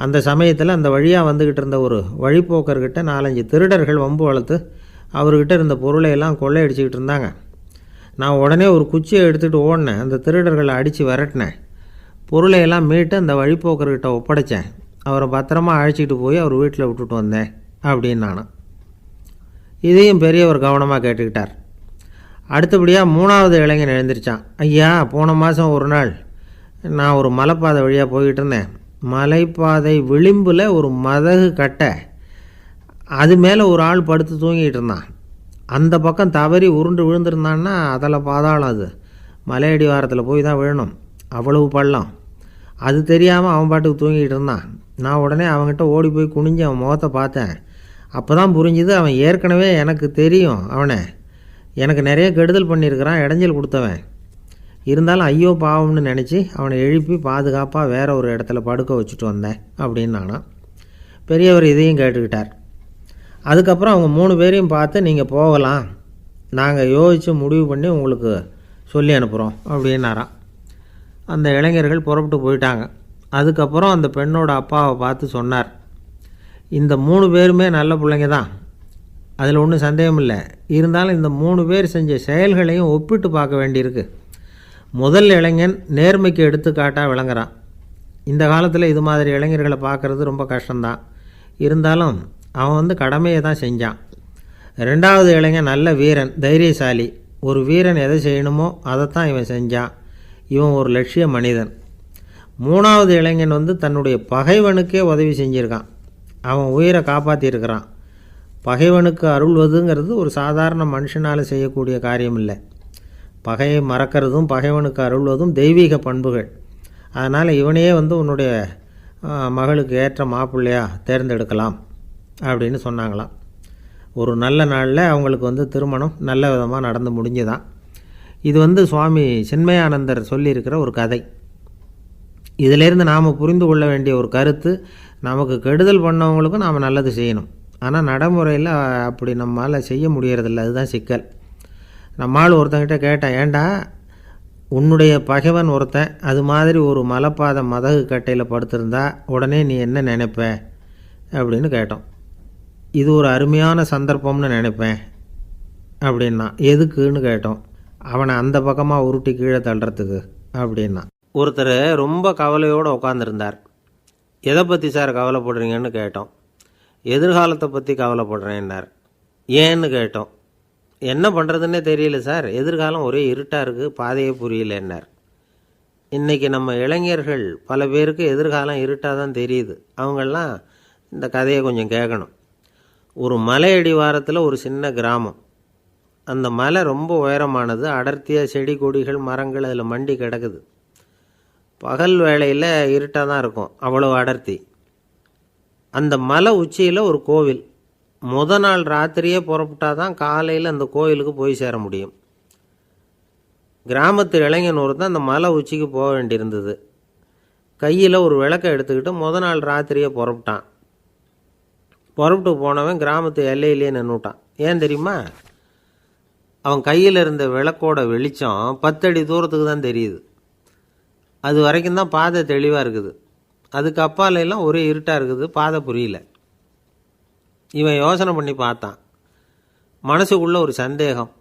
அந்த சமயத்தில் அந்த வழியாக வந்துக்கிட்டு இருந்த ஒரு வழிப்போக்கர்கிட்ட 4-5 திருடர்கள் வம்பு வளர்த்து அவர்கிட்ட இருந்த பொருளை எல்லாம் கொள்ளையடிச்சிக்கிட்டு இருந்தாங்க. நான் உடனே ஒரு குச்சியை எடுத்துகிட்டு ஓடினேன். அந்த திருடர்களை அடித்து விரட்டினேன். பொருளையெல்லாம் மீட்டு அந்த வழிப்போக்கர்கிட்ட ஒப்படைச்சேன். அவரை பத்திரமா அழைச்சிட்டு போய் அவர் வீட்டில் விட்டுட்டு வந்தேன் அப்படின்னு நானும். இதையும் பெரியவர் கவனமாக கேட்டுக்கிட்டார். அடுத்தபடியாக 3வது இளைஞன் எழுந்திரிச்சான். ஐயா, போன மாதம் ஒரு நாள் நான் ஒரு மலைப்பாதை வழியாக போய்கிட்டு இருந்தேன். மலைப்பாதை விளிம்பில் ஒரு மதகு கட்டை, அது மேலே ஒரு ஆள் படுத்து தூங்கிட்டு இருந்தான். அந்த பக்கம் தவறி உருண்டு விழுந்திருந்தான்னா அதில் பாதாளம். அது மலையடி வாரத்தில் போய் தான் விழணும், அவ்வளவு பள்ளம். அது தெரியாமல் அவன் பாட்டுக்கு தூங்கிட்டு இருந்தான். நான் உடனே அவன்கிட்ட ஓடி போய் குனிஞ்சு அவன் முகத்தை பார்த்தேன். அப்போ தான் புரிஞ்சுது, அவன் ஏற்கனவே எனக்கு தெரியும். அவனை எனக்கு நிறைய கெடுதல் பண்ணியிருக்கிறான், இடைஞ்சல் கொடுத்தவன். இருந்தாலும் ஐயோ பாவம்னு நினச்சி அவனை எழுப்பி பாதுகாப்பாக வேற ஒரு இடத்துல படுக்க வச்சுட்டு வந்தேன் அப்படின்னு நானும். பெரியவர் இதையும் கேட்டுக்கிட்டார். அதுக்கப்புறம் அவங்க 3 பேரையும் பார்த்து, நீங்கள் போகலாம், நாங்கள் யோசித்து முடிவு பண்ணி உங்களுக்கு சொல்லி அனுப்புகிறோம் அப்படின்னாராம். அந்த இளைஞர்கள் புறப்பட்டு போயிட்டாங்க. அதுக்கப்புறம் அந்த பெண்ணோட அப்பாவை பார்த்து சொன்னார், இந்த 3 பேருமே நல்ல பிள்ளைங்க தான், அதில் ஒன்றும் சந்தேகம் இல்லை. இருந்தாலும் இந்த 3 பேர் செஞ்ச செயல்களையும் ஒப்பிட்டு பார்க்க வேண்டியிருக்கு. முதல் இளைஞன் நேர்மைக்கு எடுத்துக்காட்டாக விளங்குறான். இந்த காலத்தில் இது மாதிரி இளைஞர்களை பார்க்குறது ரொம்ப கஷ்டம்தான். இருந்தாலும் அவன் கடமையை தான் செஞ்சான். 2வது இளைஞன் நல்ல வீரன், தைரியசாலி. ஒரு வீரன் எதை செய்யணுமோ அதைத்தான் இவன் செஞ்சான். இவன் ஒரு லட்சிய மனிதன். 3வது இளைஞன் தன்னுடைய பகைவனுக்கே உதவி செஞ்சுருக்கான். அவன் உயிரை காப்பாற்றியிருக்கிறான். பகைவனுக்கு அருள்வதுங்கிறது ஒரு சாதாரண மனுஷனால் செய்யக்கூடிய காரியம் இல்லை. பகையை மறக்கிறதும் பகைவனுக்கு அருள்வதும் தெய்வீக பண்புகள். அதனால் இவனையே உன்னுடைய மகளுக்கு ஏற்ற மாப்பிள்ளையாக தேர்ந்தெடுக்கலாம் அப்படின்னு சொன்னாங்களாம். ஒரு நல்ல நாளில் அவங்களுக்கு திருமணம் நல்ல விதமாக நடந்து முடிஞ்சுதான். இது சுவாமி சின்மயானந்தர் சொல்லியிருக்கிற ஒரு கதை. இதிலேருந்து நாம் புரிந்து கொள்ள வேண்டிய ஒரு கருத்து, நமக்கு கெடுதல் பண்ணவங்களுக்கும் நாம் நல்லது செய்யணும். ஆனால் நடைமுறையில் அப்படி நம்மளால் செய்ய முடியறதில்ல. அதுதான் சிக்கல். நம்மால் ஒருத்தங்கிட்ட கேட்டேன், ஏண்டா உன்னுடைய பகைவன் ஒருத்தன் அது மாதிரி ஒரு மலைப்பாதை மதகு கட்டையில் படுத்திருந்தா உடனே நீ என்ன நினைப்ப அப்படின்னு கேட்டோம். இது ஒரு அருமையான சந்தர்ப்பம்னு நினைப்பேன் அப்படின்னா. எதுக்குன்னு கேட்டோம். அவனை அந்த பக்கமாக உருட்டி கீழே தள்ளுறதுக்கு அப்படின்னா. ஒருத்தர் ரொம்ப கவலையோடு உட்காந்துருந்தார். எதை பற்றி சார் கவலைப்படுறீங்கன்னு கேட்டோம். எதிர்காலத்தை பற்றி கவலைப்படுறேன்னார். ஏன்னு கேட்டோம். என்ன பண்ணுறதுன்னே தெரியல சார், எதிர்காலம் ஒரே இருட்டாக இருக்குது, பாதையே புரியலன்னார். இன்றைக்கி நம்ம இளைஞர்கள் பல பேருக்கு எதிர்காலம் இருட்டாக தான் தெரியுது. அவங்கெல்லாம் இந்த கதையை கொஞ்சம் கேட்கணும். ஒரு மலை அடிவாரத்தில் ஒரு சின்ன கிராமம். அந்த மலை ரொம்ப உயரமானது. அடர்த்தியாக செடி கொடிகள் மரங்கள் அதில் மண்டி கிடக்குது. பகல் வேளையில் இருட்டாக தான் இருக்கும், அவ்வளோ அடர்த்தி. அந்த மலை உச்சியில் ஒரு கோவில். நாள் ராத்திரியே புறப்பட்டால் தான் காலையில் அந்த கோயிலுக்கு போய் சேர முடியும். கிராமத்து இளைஞன் ஒருத்தன் அந்த மலை உச்சிக்கு போக வேண்டியிருந்தது. கையில் ஒரு விளக்கை எடுத்துக்கிட்டு நாள் ராத்திரியே புறப்பட்டான். புறப்பட்டு போனவன் கிராமத்து எல்லையிலே நின்றுட்டான். ஏன் தெரியுமா? அவன் கையில் இருந்த விளக்கோட வெளிச்சம் 10 அடி தூரத்துக்கு தான் தெரியுது. அது வரைக்கும் தான் பாதை தெளிவாக இருக்குது. அதுக்கு அப்பாலெல்லாம் ஒரே இருட்டாக இருக்குது, பாதை புரியல. இவன் யோசனை பண்ணி பார்த்தான். மனசுக்குள்ள ஒரு சந்தேகம்.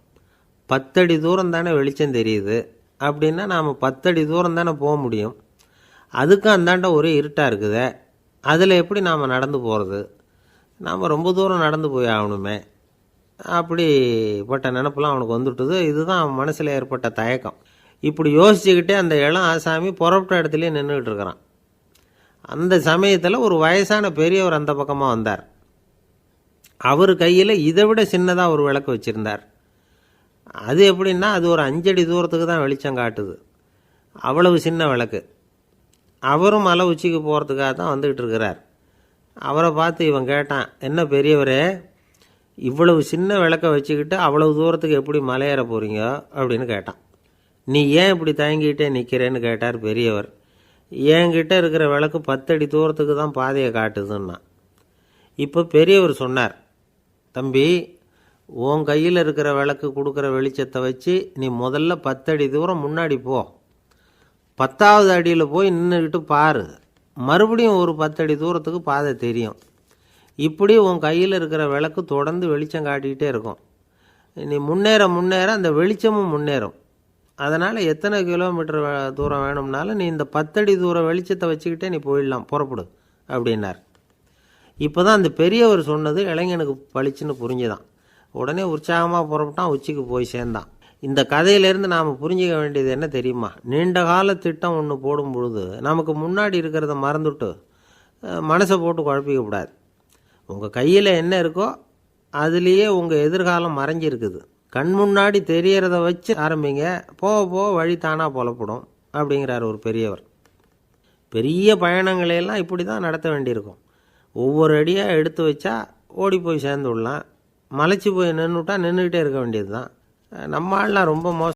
10 அடி தூரம் தானே வெளிச்சம் தெரியுது, அப்படின்னா நாம் 10 அடி தூரம் தானே போக முடியும். அதுக்கும் அந்தாண்ட ஒரே இருட்டாக இருக்குதே, அதில் எப்படி நாம் நடந்து போகிறது? நாம் ரொம்ப தூரம் நடந்து போய் ஆகணுமே. அப்படிப்பட்ட நினப்பெல்லாம் அவனுக்கு வந்துவிட்டது. இதுதான் அவன் மனசில் ஏற்பட்ட தயக்கம். இப்படி யோசிச்சுக்கிட்டே அந்த இளம் ஆசாமி புறப்பட்ட இடத்துலையே நின்றுக்கிட்டு இருக்கிறான். அந்த சமயத்தில் ஒரு வயசான பெரியவர் அந்த பக்கமாக வந்தார். அவர் கையில் இதை விட சின்னதாக ஒரு விளக்கு வச்சுருந்தார். அது எப்படின்னா அது ஒரு 5 அடி தூரத்துக்கு தான் வெளிச்சம் காட்டுது. அவ்வளவு சின்ன விளக்கு. அவரும் மலை உச்சிக்கு போகிறதுக்காக தான் வந்துக்கிட்டு இருக்கிறார். அவரை பார்த்து இவன் கேட்டான், என்ன பெரியவரே, இவ்வளவு சின்ன விளக்க வச்சுக்கிட்டு அவ்வளவு தூரத்துக்கு எப்படி மலையேற போகிறீங்க அப்படின்னு கேட்டான். நீ ஏன் இப்படி தயங்கிட்டே நிற்கிறேன்னு கேட்டார் பெரியவர். என்கிட்ட இருக்கிற விளக்கு 10 அடி தூரத்துக்கு தான் பாதையை காட்டுதுன்னா. இப்போ பெரியவர் சொன்னார், தம்பி, உன் கையில் இருக்கிற விளக்கு கொடுக்குற வெளிச்சத்தை வச்சு நீ முதல்ல 10 அடி தூரம் முன்னாடி போ. 10வது அடியில் போய் நின்றுக்கிட்டு பாரு, மறுபடியும் ஒரு 10 அடி தூரத்துக்கு பாதை தெரியும். இப்படி உன் கையில் இருக்கிற விளக்கு தொடர்ந்து வெளிச்சம் காட்டிக்கிட்டே இருக்கும். நீ முன்னேற முன்னேற அந்த வெளிச்சமும் முன்னேறும். அதனால் எத்தனை கிலோமீட்டர் தூரம் வேணும்னாலும் நீ இந்த 10 அடி தூரம் வெளிச்சத்தை வச்சுக்கிட்டே நீ போயிடலாம், புறப்படு அப்படின்னார். இப்போ தான் அந்த பெரியவர் சொன்னது இளைஞனுக்கு பளிச்சுன்னு புரிஞ்சுதான். உடனே உற்சாகமாக புறப்பட்டான், உச்சிக்கு போய் சேர்ந்தான். இந்த கதையிலேருந்து நாம் புரிஞ்சிக்க வேண்டியது என்ன தெரியுமா? நீண்ட கால திட்டம் ஒன்று போடும் பொழுது நமக்கு முன்னாடி இருக்கிறத மறந்துட்டு மனசை போட்டு குழப்பிக்கக்கூடாது. உங்கள் கையில் என்ன இருக்கோ அதுலேயே உங்கள் எதிர்காலம் மறைஞ்சிருக்குது. கண் முன்னாடி தெரியறத வச்சு ஆரம்பிங்க, போக போக வழி தானாக புலப்படும் அப்படிங்கிறார் ஒரு பெரியவர். பெரிய பயணங்களையெல்லாம் இப்படி தான் நடத்த வேண்டியிருக்கும். ஒவ்வொரு அடியாக எடுத்து வச்சா ஓடி போய் சேர்ந்து விடலாம். மலைச்சி போய் நின்றுட்டா நின்றுக்கிட்டே இருக்க வேண்டியது தான். நம்ம ஆள்லாம் ரொம்ப மோசம்.